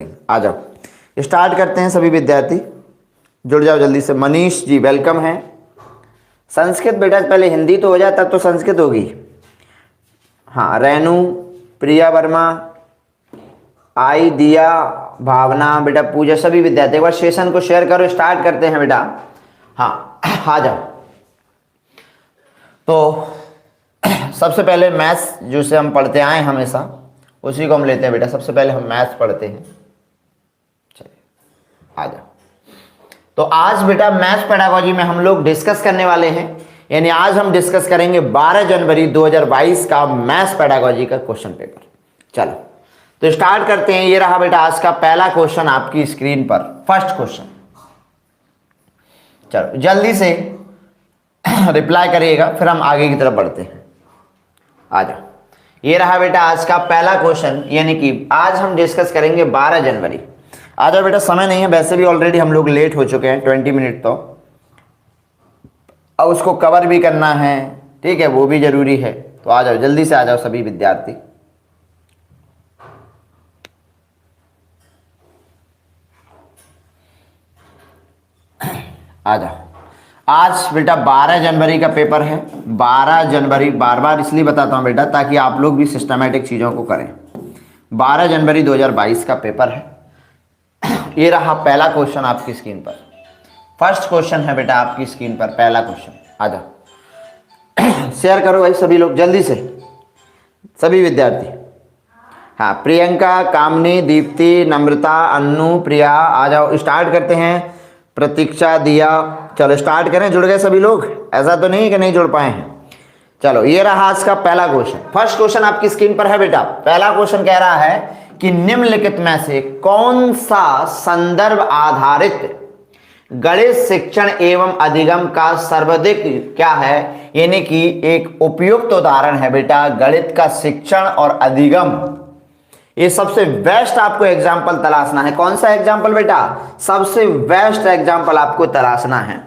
आ जाओ, स्टार्ट करते हैं सभी विद्यार्थी। जुड़ जाओ जल्दी से। मनीष जी वेलकम है। संस्कृत बेटा पहले हिंदी तो हो जाए तब तो संस्कृत होगी। हाँ, रेनू, प्रिया वर्मा, आई, दिया, भावना, बेटा पूजा, सभी विद्यार्थी एक बार सेशन को शेयर करो। स्टार्ट करते हैं बेटा। हाँ आ जाओ। तो सबसे पहले मैथ्स जो से हम पढ़ते आए हमेशा उसी को हम लेते हैं बेटा। सबसे पहले हम मैथ्स पढ़ते हैं। आ जाओ। तो आज बेटा मैथ्स पेडागोजी में हम लोग डिस्कस करने वाले हैं, यानी आज हम डिस्कस करेंगे 12 जनवरी 2022 का मैथ्स पेडागोजी का क्वेश्चन पेपर। चलो तो स्टार्ट करते हैं। ये रहा बेटा आज का पहला क्वेश्चन आपकी स्क्रीन पर, फर्स्ट क्वेश्चन। चलो जल्दी से रिप्लाई करिएगा, फिर हम आगे की तरफ बढ़ते हैं। आ जाओ। ये रहा बेटा आज का पहला क्वेश्चन, यानी कि आज हम डिस्कस करेंगे 12 जनवरी। आ जाओ बेटा, समय नहीं है, वैसे भी ऑलरेडी हम लोग लेट हो चुके हैं 20 मिनट। तो अब उसको कवर भी करना है, ठीक है, वो भी जरूरी है। तो आ जाओ जल्दी से, आ जाओ सभी विद्यार्थी। आ जाओ। आज बेटा 12 जनवरी का पेपर है। 12 जनवरी बार बार इसलिए बताता हूं बेटा ताकि आप लोग भी सिस्टमैटिक चीजों को करें। 12 जनवरी 2022 का पेपर है। ये रहा पहला क्वेश्चन आपकी स्क्रीन पर। फर्स्ट क्वेश्चन है बेटा आपकी स्क्रीन पर, पहला क्वेश्चन। आ जाओ शेयर करो भाई सभी लोग जल्दी से, सभी विद्यार्थी। हाँ, प्रियंका, कामनी, दीप्ति, नम्रता, अन्नू, प्रिया, आ जाओ स्टार्ट करते हैं। प्रतीक्षा, दिया, चलो स्टार्ट करें। जुड़ गए सभी लोग? ऐसा तो नहीं कि नहीं जुड़ पाए हैं। चलो ये रहा आज का पहला क्वेश्चन। फर्स्ट क्वेश्चन आपकी स्क्रीन पर है बेटा। पहला क्वेश्चन कह रहा है कि निम्नलिखित में से कौन सा संदर्भ आधारित गणित शिक्षण एवं अधिगम का सर्वाधिक क्या है, यानी कि एक उपयुक्त उदाहरण है बेटा गणित का शिक्षण और अधिगम। ये सबसे बेस्ट आपको एग्जाम्पल तलाशना है। कौन सा एग्जाम्पल बेटा? सबसे बेस्ट एग्जाम्पल आपको तलाशना है।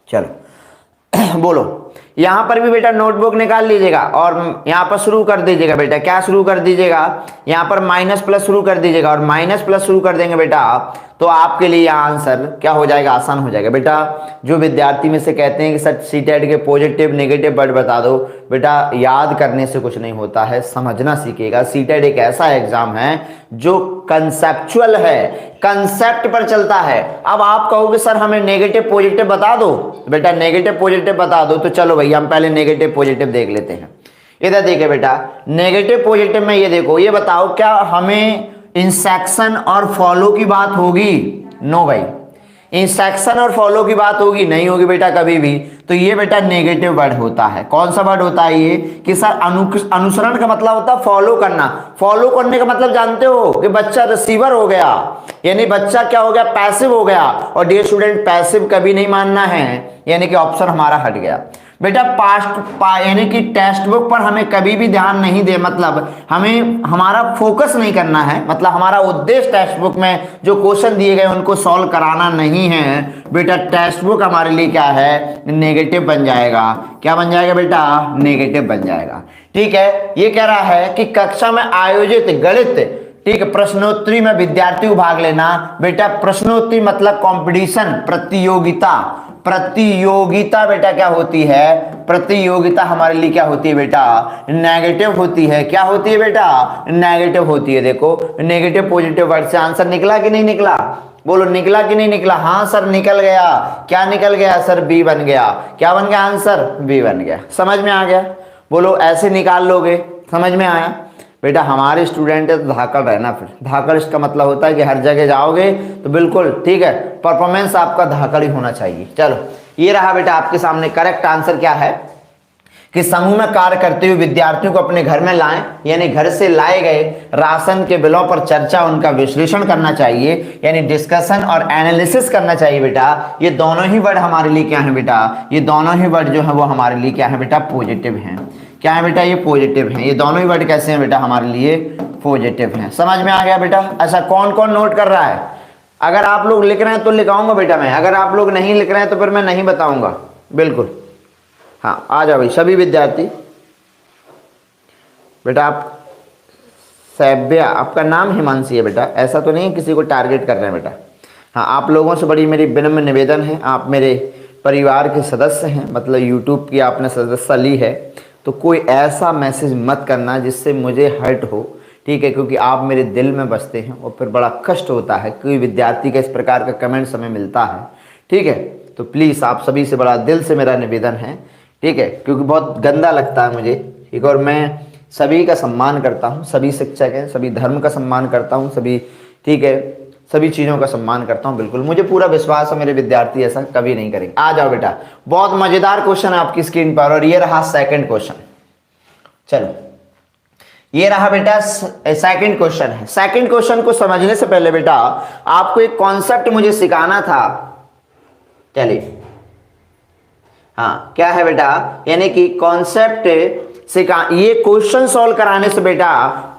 चलो बोलो। यहां पर भी बेटा नोटबुक निकाल लीजिएगा और यहां पर शुरू कर दीजिएगा बेटा। क्या शुरू कर दीजिएगा? यहां पर माइनस प्लस शुरू कर दीजिएगा, और माइनस प्लस शुरू कर देंगे बेटा तो आपके लिए यह आंसर क्या हो जाएगा? आसान हो जाएगा बेटा। जो विद्यार्थी में से कहते हैं कि सर सीटेट के पॉजिटिव नेगेटिव वर्ड बता दो, बेटा याद करने से कुछ नहीं होता है, समझना सीखिएगा। सीटेट एक ऐसा एग्जाम है जो कंसेप्चुअल है, कंसेप्ट पर चलता है। अब आप कहोगे सर हमें नेगेटिव पॉजिटिव बता दो, बेटा नेगेटिव पॉजिटिव बता दो। तो चलो भैया हम पहले नेगेटिव पॉजिटिव देख लेते हैं। इधर देखिए बेटा, नेगेटिव पॉजिटिव में ये देखो, ये बताओ क्या हमें इंसेक्शन और फॉलो की बात होगी? नो भाई, इंसेक्शन और फॉलो की बात होगी? नहीं होगी बेटा कभी भी। तो ये बेटा नेगेटिव वर्ड होता है। कौन सा वर्ड होता है ये? कि सर अनुसरण का मतलब होता है फॉलो करना। फॉलो करने का मतलब जानते हो कि बच्चा रिसीवर हो गया, यानी बच्चा क्या हो गया? पैसिव हो गया। और डियर स्टूडेंट पैसिव कभी नहीं मानना है, यानी कि ऑप्शन हमारा हट गया बेटा। यानी कि टेक्स्ट बुक पर हमें कभी भी ध्यान नहीं दे, मतलब हमें हमारा फोकस नहीं करना है, मतलब हमारा उद्देश्य टेक्स्ट बुक में जो क्वेश्चन दिए गए उनको सॉल्व कराना नहीं है बेटा। टेक्स्ट बुक हमारे लिए क्या है? नेगेटिव बन जाएगा। क्या बन जाएगा बेटा? नेगेटिव बन जाएगा। ठीक है। ये कह रहा है कि कक्षा में आयोजित गणित, ठीक है, प्रश्नोत्तरी में विद्यार्थी को भाग लेना। बेटा प्रश्नोत्तरी मतलब कंपटीशन, प्रतियोगिता। प्रतियोगिता बेटा क्या होती है? प्रतियोगिता हमारे लिए क्या होती है बेटा? नेगेटिव होती है। क्या होती है बेटा? नेगेटिव होती है। देखो नेगेटिव पॉजिटिव वर्ड से आंसर निकला कि नहीं निकला? बोलो निकला कि नहीं निकला? हाँ सर निकल गया। क्या निकल गया सर? बी बन गया। क्या बन गया आंसर? बी बन गया। समझ में आ गया? बोलो ऐसे निकाल लोगे? समझ में आया बेटा? हमारे स्टूडेंट है तो धाकड़ रहना। फिर धाकड़ इसका मतलब होता है कि हर जगह जाओगे तो बिल्कुल ठीक है, परफॉर्मेंस आपका धाकड़ ही होना चाहिए। चलो ये रहा बेटा आपके सामने। करेक्ट आंसर क्या है कि समूह में कार्य करते हुए विद्यार्थियों को अपने घर में लाएं, यानी घर से लाए गए राशन के बिलों पर चर्चा, उनका विश्लेषण करना चाहिए, यानी डिस्कशन और एनालिसिस करना चाहिए बेटा। ये दोनों ही वर्ड हमारे लिए क्या है बेटा? ये दोनों ही वर्ड जो है वो हमारे लिए क्या है बेटा? पॉजिटिव हैं। क्या है बेटा? ये पॉजिटिव हैं। ये दोनों ही वर्ड कैसे हैं बेटा? हमारे लिए पॉजिटिव हैं। समझ में आ गया बेटा? अच्छा कौन कौन नोट कर रहा है? अगर आप लोग लिख रहे हैं तो लिखाऊंगा बेटा मैं, अगर आप लोग नहीं लिख रहे हैं तो फिर मैं नहीं बताऊंगा। बिल्कुल हाँ, आ जाओ भाई सभी विद्यार्थी। बेटा आप सैब्या, आपका नाम हिमांशी है बेटा, ऐसा तो नहीं है किसी को टारगेट कर रहे हैं बेटा। हाँ, आप लोगों से बड़ी मेरी विनम्र निवेदन है, आप मेरे परिवार के सदस्य हैं, मतलब यूट्यूब की आपने सदस्यता ली है, तो कोई ऐसा मैसेज मत करना जिससे मुझे हर्ट हो, ठीक है, क्योंकि आप मेरे दिल में बसते हैं और फिर बड़ा कष्ट होता है कोई विद्यार्थी का इस प्रकार का कमेंट्स हमें मिलता है, ठीक है। तो प्लीज़ आप सभी से बड़ा दिल से मेरा निवेदन है, ठीक है, क्योंकि बहुत गंदा लगता है मुझे, ठीक है। और मैं सभी का सम्मान करता हूँ, सभी शिक्षक हैं, सभी धर्म का सम्मान करता हूँ, सभी, ठीक है, सभी चीज़ों का सम्मान करता हूँ, बिल्कुल मुझे पूरा विश्वास है मेरे विद्यार्थी ऐसा कभी नहीं करेंगे। आ जाओ बेटा, बहुत मज़ेदार क्वेश्चन है आपकी स्क्रीन पर, और ये रहा सेकंड क्वेश्चन। चलो, ये रहा बेटा सेकंड क्वेश्चन है। सेकंड क्वेश्चन को समझने से पहले बेटा आपको एक कॉन्सेप्ट मुझे सिखाना था। चलिए, हाँ, क्या है बेटा, यानी कि कॉन्सेप्ट ये क्वेश्चन सॉल्व कराने से बेटा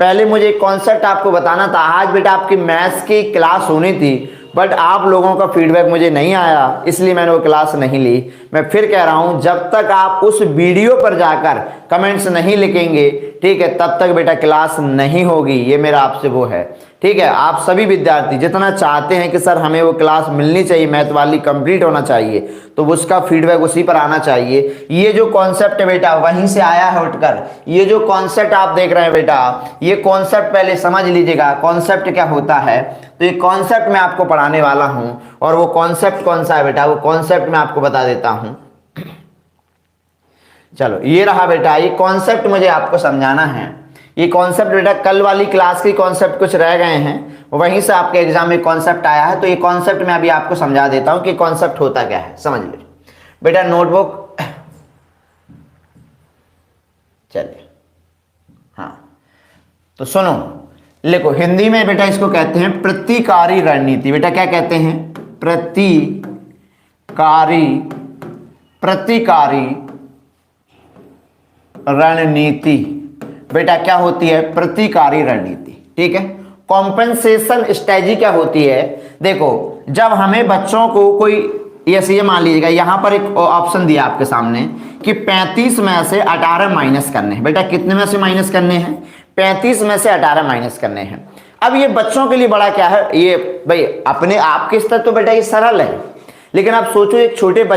पहले मुझे एक कॉन्सेप्ट आपको बताना था। आज बेटा आपकी मैथ्स की क्लास होनी थी, बट आप लोगों का फीडबैक मुझे नहीं आया, इसलिए मैंने वो क्लास नहीं ली। मैं फिर कह रहा हूं, जब तक आप उस वीडियो पर जाकर कमेंट्स नहीं लिखेंगे, ठीक है, तब तक बेटा क्लास नहीं होगी। ये मेरा आपसे वो है, ठीक है। आप सभी विद्यार्थी जितना चाहते हैं कि सर हमें वो क्लास मिलनी चाहिए, मैथ वाली कंप्लीट होना चाहिए, तो उसका फीडबैक उसी पर आना चाहिए। ये जो कॉन्सेप्ट है बेटा वहीं से आया है उठकर। ये जो कॉन्सेप्ट आप देख रहे हैं बेटा, ये कॉन्सेप्ट पहले समझ लीजिएगा, कॉन्सेप्ट क्या होता है। तो ये कॉन्सेप्ट मैं आपको पढ़ाने वाला हूं, और वो कॉन्सेप्ट कौन सा है बेटा, वो कॉन्सेप्ट मैं आपको बता देता हूं। चलो, ये रहा बेटा, ये कॉन्सेप्ट मुझे आपको समझाना है। ये कॉन्सेप्ट बेटा कल वाली क्लास के कॉन्सेप्ट कुछ रह गए हैं, वहीं से आपके एग्जाम में कॉन्सेप्ट आया है, तो ये कॉन्सेप्ट मैं अभी आपको समझा देता हूं कि कॉन्सेप्ट होता क्या है, समझ लीजिए बेटा। नोटबुक, चलिए, हाँ, तो सुनो, लिखो। हिंदी में बेटा इसको कहते हैं प्रतिकारी रणनीति। बेटा क्या कहते हैं, प्रतिकारी रणनीति। बेटा क्या होती है, प्रतिकारी रणनीति, ठीक है। कॉम्पेंसेशन स्ट्रेटजी क्या होती है, देखो, जब हमें बच्चों को कोई, ये मान लीजिएगा यहां पर एक ऑप्शन दिया आपके सामने कि 35 में से 18 माइनस करने हैं। बेटा कितने में से माइनस करने हैं, 35 में से 18 माइनस करने हैं। अब ये बच्चों के लिए बड़ा क्या है, ये भाई अपने आपके स्तर तो बेटा ये सरल है, लेकिन आप सोचो एक छोटे एक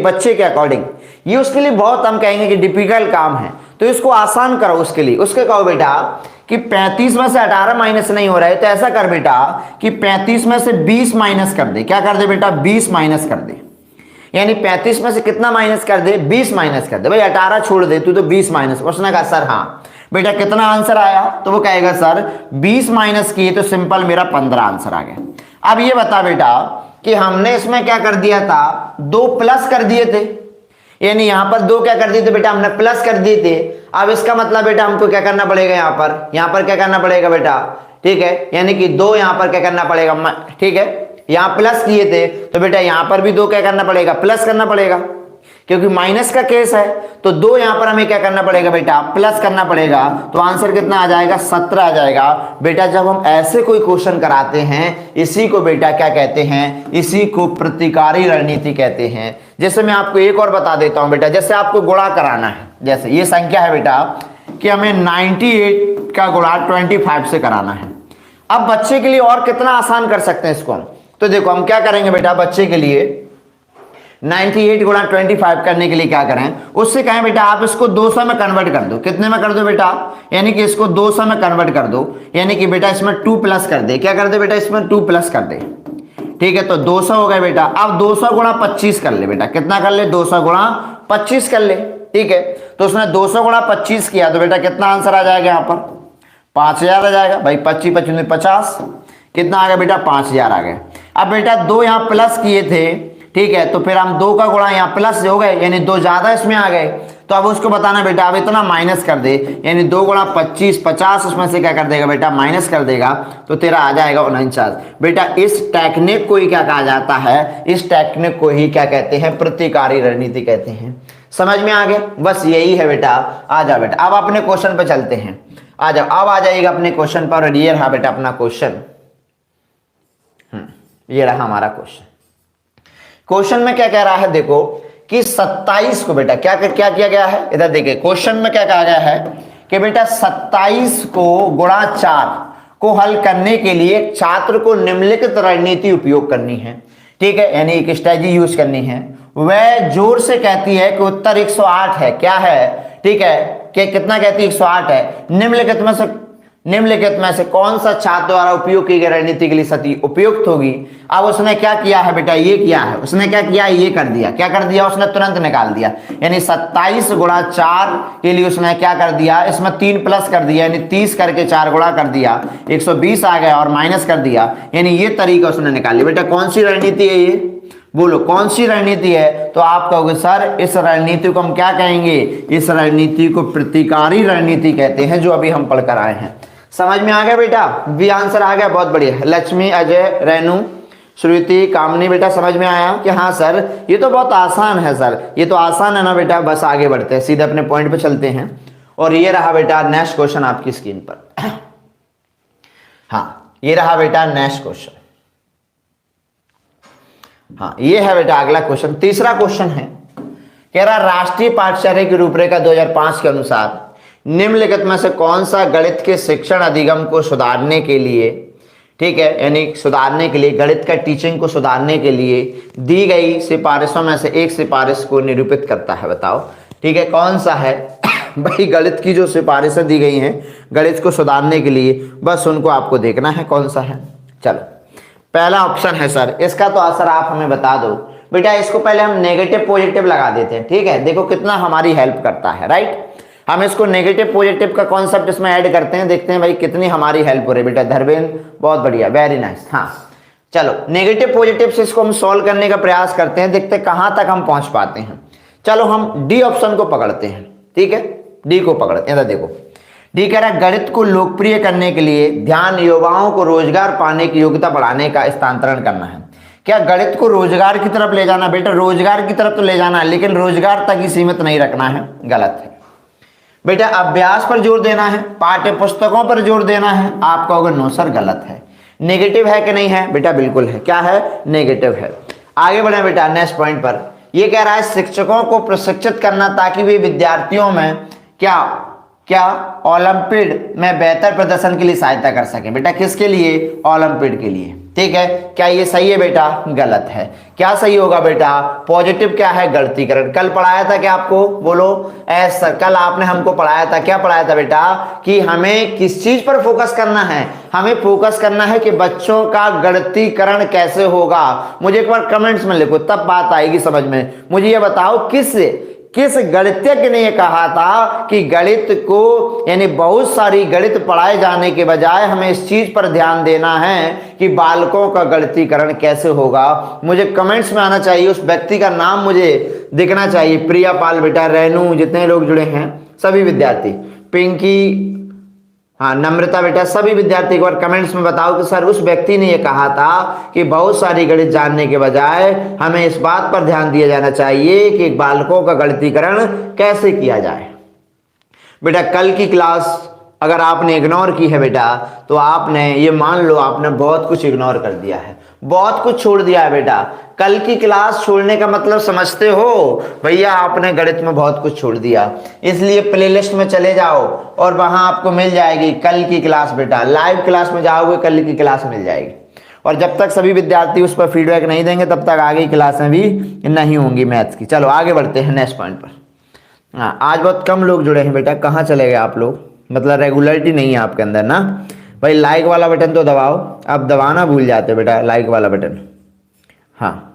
बच्चे के अकॉर्डिंग ये उसके लिए बहुत, हम कहेंगे कि डिफिकल्ट काम है, तो इसको आसान करो उसके लिए। उसके कहो बेटा कि 35 में से 18 माइनस नहीं हो रहा है, तो ऐसा कर बेटा कि 35 में से 20 माइनस कर दे। क्या कर दे बेटा, 20 माइनस कर दे, यानी 35 में से कितना माइनस कर दे, 20 माइनस कर दे। भाई 18 छोड़ दे तू, तो 20 माइनस। उसने कहा सर हाँ। बेटा कितना आंसर आया, तो वो कहेगा सर 20 माइनस किए तो सिंपल मेरा 15 आंसर आ गया। अब ये बता बेटा कि हमने इसमें क्या कर दिया था, 2 प्लस कर दिए थे, यानी यहां पर 2 क्या कर दिए थे बेटा, हमने प्लस कर दिए थे। अब इसका मतलब बेटा हमको क्या करना पड़ेगा, यहां पर क्या करना पड़ेगा बेटा, ठीक है, यानी कि 2 यहां पर क्या करना पड़ेगा, ठीक है, यहां प्लस किए थे तो बेटा यहां पर भी 2 क्या करना पड़ेगा, प्लस करना पड़ेगा, क्योंकि माइनस का केस है। तो 2 यहां पर हमें क्या करना पड़ेगा बेटा, प्लस करना पड़ेगा। तो आंसर कितना आ जाएगा, 17 आ जाएगा। बेटा जब हम ऐसे कोई क्वेश्चन कराते हैं, इसी को बेटा क्या कहते हैं, इसी को प्रतिकारी रणनीति कहते हैं। जैसे मैं आपको एक और बता देता हूं बेटा, जैसे आपको गुणा कराना है, जैसे ये संख्या है बेटा कि हमें 98 का गुणा 25 से कराना है। अब बच्चे के लिए और कितना आसान कर सकते हैं इसको हम, तो देखो हम क्या करेंगे बेटा, बच्चे के लिए 98 गुणा 25 करने के लिए क्या करें, उससे कहें बेटा आप इसको 200 में कन्वर्ट कर दो। कितने में कर दो बेटा, यानी कि इसको 200 में कन्वर्ट कर दो, यानी कि बेटा इसमें 2 प्लस कर दे। क्या कर दे बेटा, इसमें 2 प्लस कर दे, ठीक है। तो 200 हो गए बेटा। अब 200 गुणा 25 कर ले बेटा, कितना कर ले, 200 गुणा 25 कर ले, ठीक है। तो उसने 200 गुणा 25 किया तो बेटा कितना आंसर आ जाएगा, यहाँ पर 5000 आ जाएगा। भाई 25 25 50, कितना आ गया बेटा, 5000 आ गया। अब बेटा 2 यहाँ प्लस किए थे, ठीक है, तो फिर हम 2 का गुणा यहाँ प्लस हो गए, यानी 2 ज्यादा इसमें आ गए। तो अब उसको बताना बेटा अब इतना माइनस कर दे, यानी 2 गुणा 25 50, उसमें से क्या कर देगा बेटा, माइनस कर देगा, तो तेरा आ जाएगा 49। बेटा इस टेक्निक को ही क्या कहा जाता है, इस टेक्निक को ही क्या कहते हैं, प्रतिकारी रणनीति कहते हैं। समझ में आ गया, बस यही है बेटा। आ जाओ बेटा, अब अपने क्वेश्चन पे चलते हैं। आ जाओ, अब आ जाइएगा अपने क्वेश्चन पर। और ये रहा बेटा अपना क्वेश्चन, ये रहा हमारा क्वेश्चन। क्वेश्चन में क्या कह रहा है, देखो कि 27 को बेटा क्या किया गया है, इधर देखिए क्वेश्चन में क्या कहा गया है कि बेटा 27 को गुणा 4 को हल करने के लिए छात्र को निम्नलिखित रणनीति उपयोग करनी है, ठीक है, यानी एक स्ट्रेटजी यूज करनी है। वह जोर से कहती है कि उत्तर 108 है। क्या है, ठीक है, कि कितना कहती है, 108 है। निम्नलिखित में से कौन सा छात्र द्वारा उपयोग की गई रणनीति के लिए सती उपयुक्त होगी। अब उसने क्या किया है बेटा, ये किया है, उसने क्या किया, ये कर दिया। क्या कर दिया, उसने तुरंत निकाल दिया, यानी 27 गुणा 4 के लिए उसने क्या कर दिया, इसमें 3 प्लस कर दिया, यानी 30 करके 4 गुणा कर दिया, 120 आ गया और माइनस कर दिया, यानी ये तरीका उसने निकाल लिया। बेटा कौन सी रणनीति है ये, बोलो कौन सी रणनीति है। तो आप कहोगे सर इस रणनीति को हम क्या कहेंगे, इस रणनीति को प्रतिकारी रणनीति कहते हैं, जो अभी हम पढ़कर आए हैं। समझ में आ गया बेटा, बी आंसर आ गया, बहुत बढ़िया। लक्ष्मी, अजय, रेनू, श्रुति, कामनी, बेटा समझ में आया कि हाँ सर ये तो बहुत आसान है। सर ये तो आसान है ना बेटा, बस आगे बढ़ते हैं, सीधे अपने पॉइंट पे चलते हैं। और ये रहा बेटा नेक्स्ट क्वेश्चन आपकी स्क्रीन पर। हाँ ये रहा बेटा नेक्स्ट क्वेश्चन। हाँ ये है बेटा अगला क्वेश्चन, तीसरा क्वेश्चन है, कह रहा राष्ट्रीय पाठ्यचर्या की रूपरेखा 2005 के अनुसार निम्नलिखित में से कौन सा गणित के शिक्षण अधिगम को सुधारने के लिए, ठीक है, यानी सुधारने के लिए, गणित का टीचिंग को सुधारने के लिए दी गई सिफारिशों में से एक सिफारिश को निरूपित करता है। बताओ, ठीक है, कौन सा है भाई। गणित की जो सिफारिशें दी गई हैं गणित को सुधारने के लिए, बस उनको आपको देखना है कौन सा है। चलो पहला ऑप्शन है सर, इसका तो आंसर आप हमें बता दो बेटा। इसको पहले हम नेगेटिव पॉजिटिव लगा देते हैं, ठीक है, देखो कितना हमारी हेल्प करता है, राइट। हम इसको नेगेटिव पॉजिटिव का कॉन्सेप्ट इसमें ऐड करते हैं, देखते हैं भाई कितनी हमारी हेल्प हो रही है। बेटा धर्मेंद्र बहुत बढ़िया, वेरी नाइस। हाँ चलो नेगेटिव पॉजिटिव से इसको हम सॉल्व करने का प्रयास करते हैं, देखते हैं कहां तक हम पहुंच पाते हैं। चलो हम डी ऑप्शन को पकड़ते हैं, ठीक है, डी को पकड़ते हैं। देखो डी कह रहा है गणित को लोकप्रिय करने के लिए ध्यान युवाओं को रोजगार पाने की योग्यता बढ़ाने का स्थानांतरण करना है। क्या गणित को रोजगार की तरफ ले जाना, बेटा रोजगार की तरफ तो ले जाना है, लेकिन रोजगार तक ही सीमित नहीं रखना है, गलत है बेटा। अभ्यास पर जोर देना है, पाठ्य पुस्तकों पर जोर देना है, आप कहोगे नो सर गलत है। नेगेटिव है कि नहीं है, बेटा बिल्कुल है। क्या है, नेगेटिव है। आगे बढ़े बेटा नेक्स्ट पॉइंट पर, यह कह रहा है शिक्षकों को प्रशिक्षित करना ताकि वे विद्यार्थियों में क्या ओलंपिड में बेहतर प्रदर्शन के लिए सहायता कर सके। बेटा किसके लिए, ओलंपिड के लिए, ठीक है। क्या ये सही है बेटा, गलत है। क्या सही होगा बेटा, पॉजिटिव क्या है, गणितीकरण। कल पढ़ाया था क्या आपको, बोलो ऐसा, कल आपने हमको पढ़ाया था, क्या पढ़ाया था बेटा, कि हमें किस चीज पर फोकस करना है, हमें फोकस करना है कि बच्चों का गणितीकरण कैसे होगा। मुझे एक बार कमेंट्स में लिखो, तब बात आएगी समझ में। मुझे ये बताओ किस गणितज्ञ ने यह कहा था कि गणित को, यानी बहुत सारी गणित पढ़ाए जाने के बजाय हमें इस चीज पर ध्यान देना है कि बालकों का गणितीकरण कैसे होगा। मुझे कमेंट्स में आना चाहिए, उस व्यक्ति का नाम मुझे दिखना चाहिए। प्रिया पाल बेटा, रेनू, जितने लोग जुड़े हैं सभी विद्यार्थी, पिंकी, हाँ नम्रता बेटा, सभी विद्यार्थी एक बार कमेंट्स में बताओ कि सर उस व्यक्ति ने यह कहा था कि बहुत सारी गणित जानने के बजाय हमें इस बात पर ध्यान दिया जाना चाहिए कि बालकों का गणितीकरण कैसे किया जाए। बेटा कल की क्लास अगर आपने इग्नोर की है बेटा, तो आपने ये मान लो आपने बहुत कुछ इग्नोर कर दिया है, बहुत कुछ छोड़ दिया है बेटा। कल की क्लास छोड़ने का मतलब समझते हो भैया, आपने गणित में बहुत कुछ छोड़ दिया। इसलिए प्लेलिस्ट में चले जाओ और वहां आपको मिल जाएगी कल की क्लास। बेटा लाइव क्लास में जाओगे, कल की क्लास मिल जाएगी। और जब तक सभी विद्यार्थी उस पर फीडबैक नहीं देंगे तब तक आगे की क्लासें भी नहीं होंगी मैथ्स की। चलो आगे बढ़ते हैं नेक्स्ट पॉइंट पर। हाँ आज बहुत कम लोग जुड़े हैं बेटा, कहाँ चले गए आप लोग, मतलब रेगुलरिटी नहीं है आपके अंदर ना भाई। लाइक वाला बटन तो दबाओ, अब दबाना भूल जाते हो बेटा लाइक वाला बटन। हाँ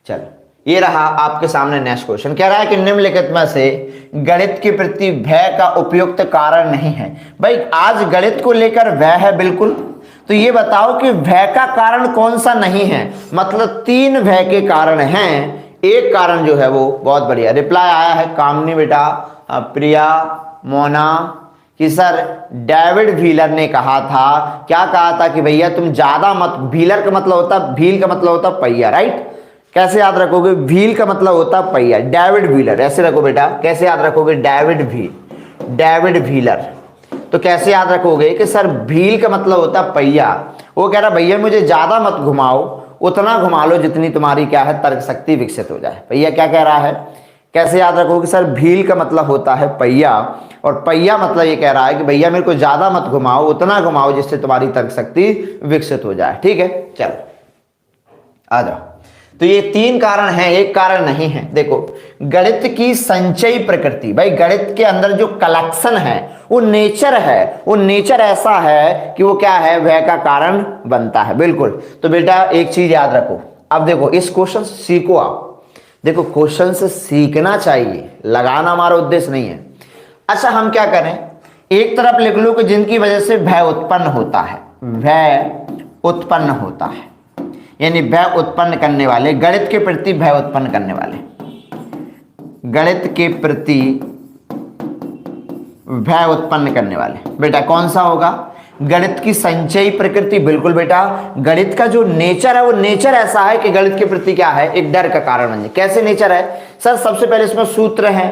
चलो ये रहा आपके सामने नेक्स्ट क्वेश्चन, कह रहा है कि निम्नलिखित में से गणित के प्रति भय का उपयुक्त कारण नहीं है। भाई आज गणित को लेकर भय है बिल्कुल, तो ये बताओ कि भय का कारण कौन सा नहीं है। मतलब 3 भय के कारण हैं, एक कारण जो है वो बहुत बढ़िया। रिप्लाई आया है कामनी बेटा, प्रिया, मोना, कि सर डेविड व्हीलर ने कहा था, क्या कहा था कि भैया तुम ज्यादा मत, व्हीलर का मतलब होता, व्हील का मतलब होता पहिया, राइट। कैसे याद रखोगे, व्हील का मतलब होता पहिया, डेविड व्हीलर ऐसे रखो बेटा। कैसे याद रखोगे, डेविड व्हीलर। तो कैसे याद रखोगे कि सर व्हील का मतलब होता पहिया। वो कह रहा भैया मुझे ज्यादा मत घुमाओ, उतना घुमा लो जितनी तुम्हारी क्या है तर्क शक्ति विकसित हो जाए। भैया क्या कह रहा है कैसे याद रखोगे सर? व्हील का मतलब होता है पहिया, और पहिया मतलब ये कह रहा है कि भैया मेरे को ज्यादा मत घुमाओ, उतना घुमाओ जिससे तुम्हारी तर्क शक्ति विकसित हो जाए। ठीक है, चलो आ जाओ। तो ये 3 कारण हैं, एक कारण नहीं है। देखो, गणित की संचयी प्रकृति, भाई गणित के अंदर जो कलेक्शन है वो नेचर है, वो नेचर ऐसा है कि वो क्या है, भय का कारण बनता है। बिल्कुल। तो बेटा एक चीज याद रखो, अब देखो इस क्वेश्चन सीखो आप। देखो क्वेश्चन से सीखना चाहिए, लगाना हमारा उद्देश्य नहीं है। अच्छा हम क्या करें, एक तरफ लिख लो कि जिनकी वजह से भय उत्पन्न होता है, भय उत्पन्न होता है, यानी भय उत्पन्न करने वाले, गणित के प्रति भय उत्पन्न करने वाले, गणित के प्रति भय उत्पन्न करने वाले। बेटा कौन सा होगा? गणित की संचयी प्रकृति। बिल्कुल बेटा, गणित का जो नेचर है वो नेचर ऐसा है कि गणित के प्रति क्या है, एक डर का कारण बन जाए। कैसे नेचर है सर? सबसे पहले इसमें सूत्र है,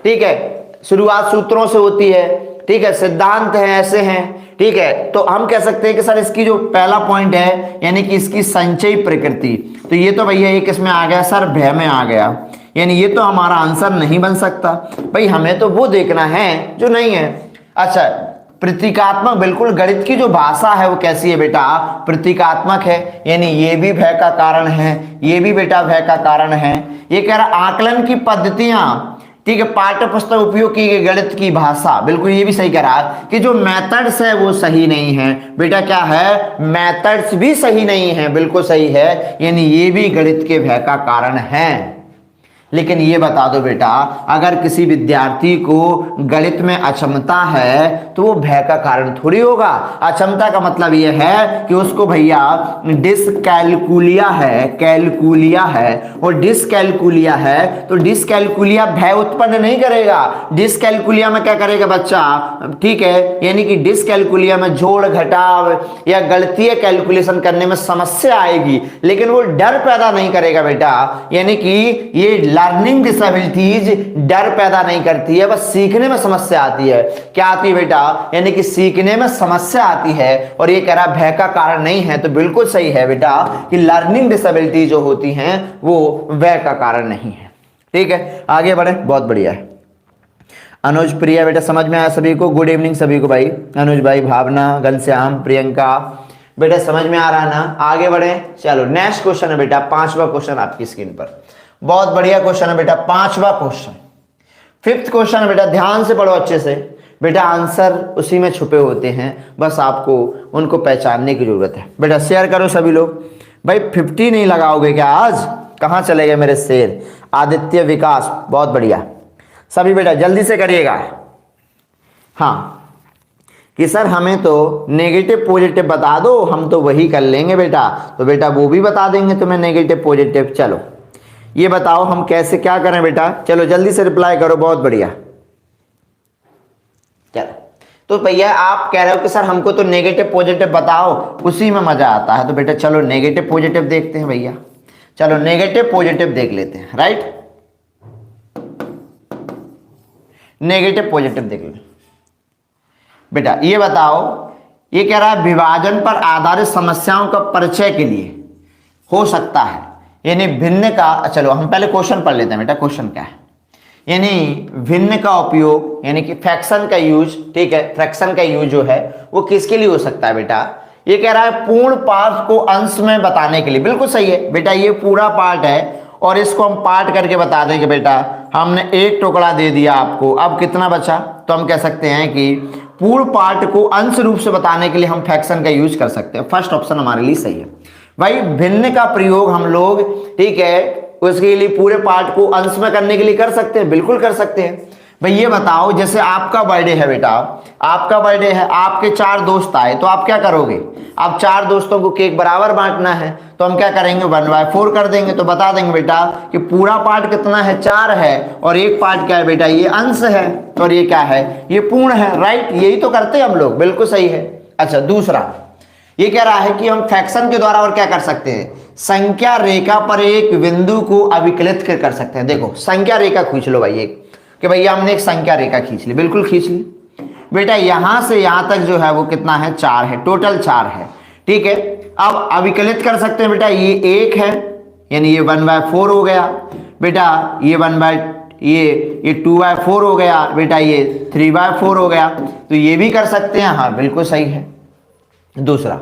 ठीक है, शुरुआत सूत्रों से होती है, ठीक है, सिद्धांत है, ऐसे हैं, ठीक है। तो हम कह सकते हैं कि सर इसकी जो पहला पॉइंट है यानी कि इसकी संचयी प्रकृति, तो ये तो भैया एक इसमें आ गया सर, भय में आ गया, यानी ये तो हमारा आंसर नहीं बन सकता। भाई हमें तो वो देखना है जो नहीं है। अच्छा प्रतीकात्मक, बिल्कुल गणित की जो भाषा है वो कैसी है बेटा, प्रतीकात्मक है, यानी ये भी भय का कारण है, ये भी बेटा भय का कारण है। ये कह रहा आकलन की पद्धतियां, ठीक है, पाठ्य पुस्तक उपयोग की गई गणित की भाषा, बिल्कुल ये भी सही कह रहा कि जो मेथड्स है वो सही नहीं है। बेटा क्या है, मेथड्स भी सही नहीं है, बिल्कुल सही है, यानी ये भी गणित के भय का कारण है। लेकिन ये बता दो बेटा, अगर किसी विद्यार्थी को गणित में अक्षमता है तो वो भय का कारण थोड़ी होगा। अक्षमता का मतलब ये है कि उसको भैया डिसकैलकुलिया है, कैलकुलिया है, और डिसकैलकुलिया है तो डिसकैलकुलिया भय उत्पन्न नहीं करेगा। डिसकैलकुलिया में क्या करेगा बच्चा, ठीक है, यानी कि डिसकैलकुलिया में जोड़ घटाव या गणितीय कैलकुलेशन करने में समस्या आएगी, लेकिन वो डर पैदा नहीं करेगा बेटा। यानी कि ये लर्निंग डिसेबिलिटीज डर पैदा नहीं करती है, बस सीखने में समस्या आती है। क्या आती है बेटा, यानी कि सीखने में समस्या आती है। और ये कह रहा भय का कारण नहीं है, तो बिल्कुल सही है बेटा कि लर्निंग डिसेबिलिटी जो होती हैं वो भय का कारण नहीं है। ठीक है, आगे बढ़े, बहुत बढ़िया है। अनुज प्रिया बेटा समझ में आया सभी को? गुड इवनिंग सभी को भाई, अनुज भाई, भावना, घनश्याम, प्रियंका, बेटा समझ में आ रहा है ना? आगे बढ़े, चलो नेक्स्ट क्वेश्चन है बेटा, 5वां क्वेश्चन आपकी स्क्रीन पर। बहुत बढ़िया क्वेश्चन है बेटा, 5वां क्वेश्चन, 5th क्वेश्चन है बेटा, ध्यान से पढ़ो अच्छे से बेटा, आंसर उसी में छुपे होते हैं, बस आपको उनको पहचानने की जरूरत है। बेटा शेयर करो सभी लोग। भाई 50 नहीं लगाओगे क्या आज? कहां चले गए मेरे शेर? आदित्य, विकास, बहुत बढ़िया सभी बेटा, जल्दी से करिएगा। हाँ कि सर हमें तो नेगेटिव पॉजिटिव बता दो, हम तो वही कर लेंगे बेटा। तो बेटा वो भी बता देंगे तुम्हें नेगेटिव पॉजिटिव। चलो ये बताओ हम कैसे क्या करें बेटा, चलो जल्दी से रिप्लाई करो, बहुत बढ़िया। चलो तो भैया आप कह रहे हो कि सर हमको तो नेगेटिव पॉजिटिव बताओ, उसी में मजा आता है। तो बेटा चलो नेगेटिव पॉजिटिव देखते हैं भैया, चलो नेगेटिव पॉजिटिव देख लेते हैं, राइट, नेगेटिव पॉजिटिव देख लेते बेटा। ये बताओ, ये कह रहा है विभाजन पर आधारित समस्याओं का परिचय के लिए हो सकता है, यानी भिन्न का, चलो हम पहले क्वेश्चन पढ़ लेते हैं बेटा, क्वेश्चन क्या है, यानी भिन्न का उपयोग, यानी कि फ्रैक्शन का यूज, ठीक है, फ्रैक्शन का यूज जो है वो किसके लिए हो सकता है बेटा? ये कह रहा है पूर्ण पार्ट को अंश में बताने के लिए। बिल्कुल सही है बेटा, ये पूरा पार्ट है और इसको हम पार्ट करके बता देंगे बेटा। हमने एक टुकड़ा दे दिया आपको, अब कितना बचा? तो हम कह सकते हैं कि पूर्ण पार्ट को अंश रूप से बताने के लिए हम फ्रैक्शन का यूज कर सकते हैं। फर्स्ट ऑप्शन हमारे लिए सही है भाई। भिन्न का प्रयोग हम लोग, ठीक है, उसके लिए पूरे पार्ट को अंश में करने के लिए कर सकते हैं, बिल्कुल कर सकते हैं भाई। ये बताओ जैसे आपका बर्थडे है बेटा, आपका बर्थडे है, आपके 4 दोस्त आए, तो आप क्या करोगे? आप 4 दोस्तों को केक बराबर बांटना है, तो हम क्या करेंगे, 1/4 कर देंगे। तो बता देंगे बेटा कि पूरा पार्ट कितना है, 4 है, और एक पार्ट क्या है बेटा, ये अंश है, और ये क्या है, ये पूर्ण है, राइट, यही तो करते हैं हम लोग, बिल्कुल सही है। अच्छा दूसरा ये कह रहा है कि हम फ्रैक्शन के द्वारा और क्या कर सकते हैं, संख्या रेखा पर एक बिंदु को अविकलित कर सकते हैं। देखो संख्या रेखा खींच लो भाई, एक कि भैया हमने एक संख्या रेखा खींच ली, बिल्कुल खींच ली बेटा। यहां से यहां तक जो है वो कितना है, 4 है, टोटल 4 है, ठीक है। अब अविकलित कर सकते हैं बेटा, ये 1 है, यानी ये 1/4 हो गया बेटा, ये ये 2/4 हो गया बेटा, ये 3/4 हो गया, तो ये भी कर सकते हैं। हाँ बिल्कुल सही है। दूसरा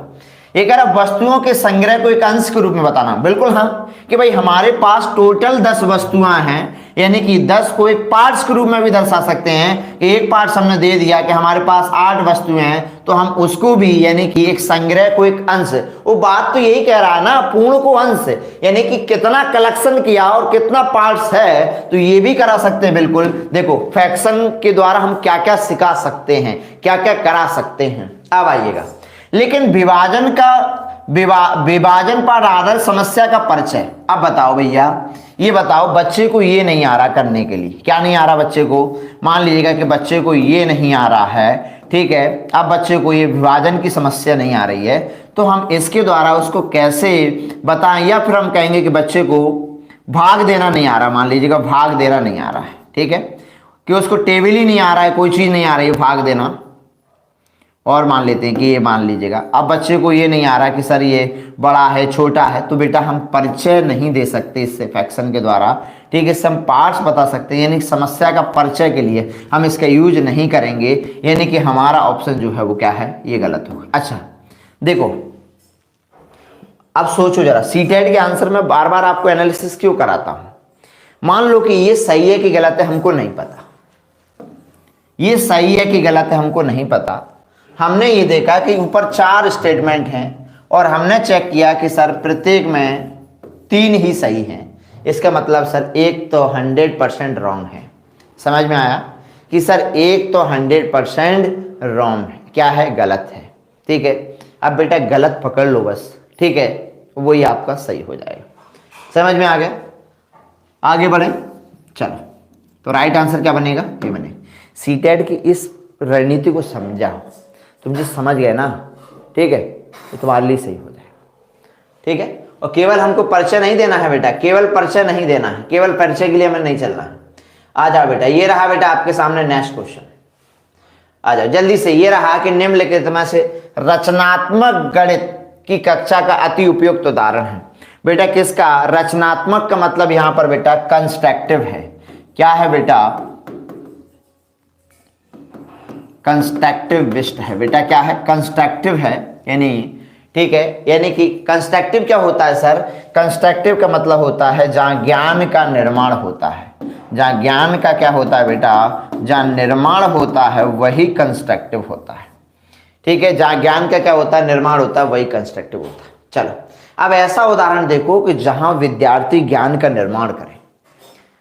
ये कह रहा वस्तुओं के संग्रह को एक अंश के रूप में बताना। बिल्कुल हाँ, कि भाई हमारे पास टोटल 10 वस्तुएं हैं, यानी कि 10 को एक पार्ट्स के रूप में भी दर्शा सकते हैं कि एक पार्ट हमने दे दिया कि हमारे पास 8 वस्तुएं हैं, तो हम उसको भी यानी कि एक संग्रह को एक अंश, वो बात तो यही कह रहा है ना, पूर्ण को अंश, यानी कि कितना कलेक्शन किया और कितना पार्ट्स है, तो ये भी करा सकते हैं। बिल्कुल देखो फ्रैक्शन के द्वारा हम क्या क्या सिखा सकते हैं, क्या क्या करा सकते हैं। अब आइएगा, लेकिन विभाजन पर आधारित समस्या का परिचय। अब बताओ भैया, ये बताओ बच्चे को ये नहीं आ रहा करने के लिए, क्या नहीं आ रहा बच्चे को, मान लीजिएगा कि बच्चे को ये नहीं आ रहा है, ठीक है। अब बच्चे को ये विभाजन की समस्या नहीं आ रही है, तो हम इसके द्वारा उसको कैसे बताएं, या फिर हम कहेंगे कि बच्चे को भाग देना नहीं आ रहा, मान लीजिएगा भाग देना नहीं आ रहा है, ठीक है, कि उसको टेबल ही नहीं आ रहा है, कोई चीज नहीं आ रही है भाग देना। और मान लेते हैं कि ये मान लीजिएगा अब बच्चे को ये नहीं आ रहा कि सर ये बड़ा है छोटा है, तो बेटा हम परिचय नहीं दे सकते इससे फ्रैक्शन के द्वारा, ठीक है। इससे हम पार्ट्स बता सकते हैं, यानी समस्या का परिचय के लिए हम इसका यूज नहीं करेंगे, यानी कि हमारा ऑप्शन जो है वो क्या है, ये गलत होगा। अच्छा देखो अब सोचो जरा, सीटेट के आंसर में बार बार आपको एनालिसिस क्यों कराता हूं। मान लो कि ये सही है कि गलत है, हमको नहीं पता, ये सही है कि गलत है हमको नहीं पता। हमने ये देखा कि ऊपर 4 स्टेटमेंट हैं और हमने चेक किया कि सर प्रत्येक में 3 ही सही हैं, इसका मतलब सर एक तो 100% रॉन्ग है। समझ में आया कि सर एक तो 100% रॉन्ग है, क्या है, गलत है, ठीक है। अब बेटा गलत पकड़ लो बस, ठीक है, वही आपका सही हो जाएगा। समझ में आ गया, आगे बढ़े चलो। तो राइट आंसर क्या बनेगा, ये बनेगा। सीटेट की इस रणनीति को समझा, तुम जो समझ गए ना, ठीक है, तो तुम्हारे लिए सही हो जाएगा, ठीक है। और केवल हमको परिचय नहीं देना है बेटा, केवल परिचय नहीं देना है, केवल परिचय के लिए हमें नहीं चलना है। आ जाओ बेटा, ये रहा बेटा आपके सामने नेक्स्ट क्वेश्चन, आ जाओ जल्दी से। ये रहा कि निम्नलिखित में से रचनात्मक गणित की कक्षा का अति उपयुक्त उदाहरण है। बेटा किसका, रचनात्मक का मतलब यहां पर बेटा कंस्ट्रक्टिव है। क्या है बेटा, कंस्ट्रक्टिविस्ट है बेटा, क्या है, कंस्ट्रक्टिव है, यानी ठीक है, यानी कि कंस्ट्रक्टिव क्या होता है सर, कंस्ट्रक्टिव का मतलब होता है जहां ज्ञान का निर्माण होता है, जहां ज्ञान का क्या होता है बेटा, जहां निर्माण होता है वही कंस्ट्रक्टिव होता है, ठीक है। जहां ज्ञान का क्या होता है, निर्माण होता है, वही कंस्ट्रक्टिव होता है। चलो अब ऐसा उदाहरण देखो कि जहां विद्यार्थी ज्ञान का निर्माण करे।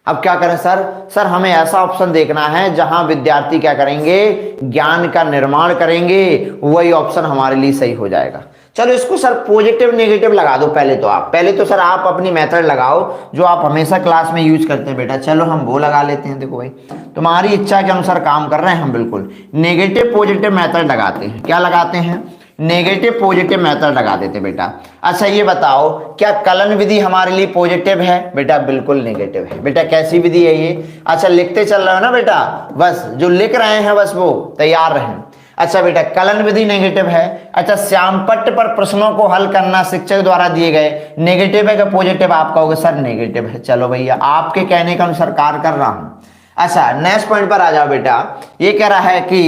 अब क्या करें सर, सर हमें ऐसा ऑप्शन देखना है जहां विद्यार्थी क्या करेंगे, ज्ञान का निर्माण करेंगे, वही ऑप्शन हमारे लिए सही हो जाएगा। चलो इसको सर पॉजिटिव नेगेटिव लगा दो पहले तो सर आप अपनी मेथड लगाओ जो आप हमेशा क्लास में यूज करते हैं बेटा। चलो हम वो लगा लेते हैं। देखो भाई तुम्हारी इच्छा के अनुसार काम कर रहे हैं हम, बिल्कुल नेगेटिव पॉजिटिव मेथड लगाते हैं। क्या लगाते हैं, नेगेटिव पॉजिटिव मेथड लगा देते बेटा। अच्छा ये बताओ क्या कलन विधि हमारे लिए पॉजिटिव है बेटा, बिल्कुल नेगेटिव है बेटा। कैसी विधि है ये, अच्छा लिखते चल रहे हो ना बेटा, बस जो लिख रहे हैं बस वो तैयार रहें। अच्छा बेटा कलन विधि नेगेटिव है। अच्छा श्यामपट्ट पर प्रश्नों को हल करना शिक्षक द्वारा दिए गए, नेगेटिव है कि पॉजिटिव, आप कहोगे सर नेगेटिव है। चलो भैया आपके कहने के अनुसार कार्य कर रहा हूं। अच्छा नेक्स्ट पॉइंट पर आ जाओ बेटा। ये कह रहा है कि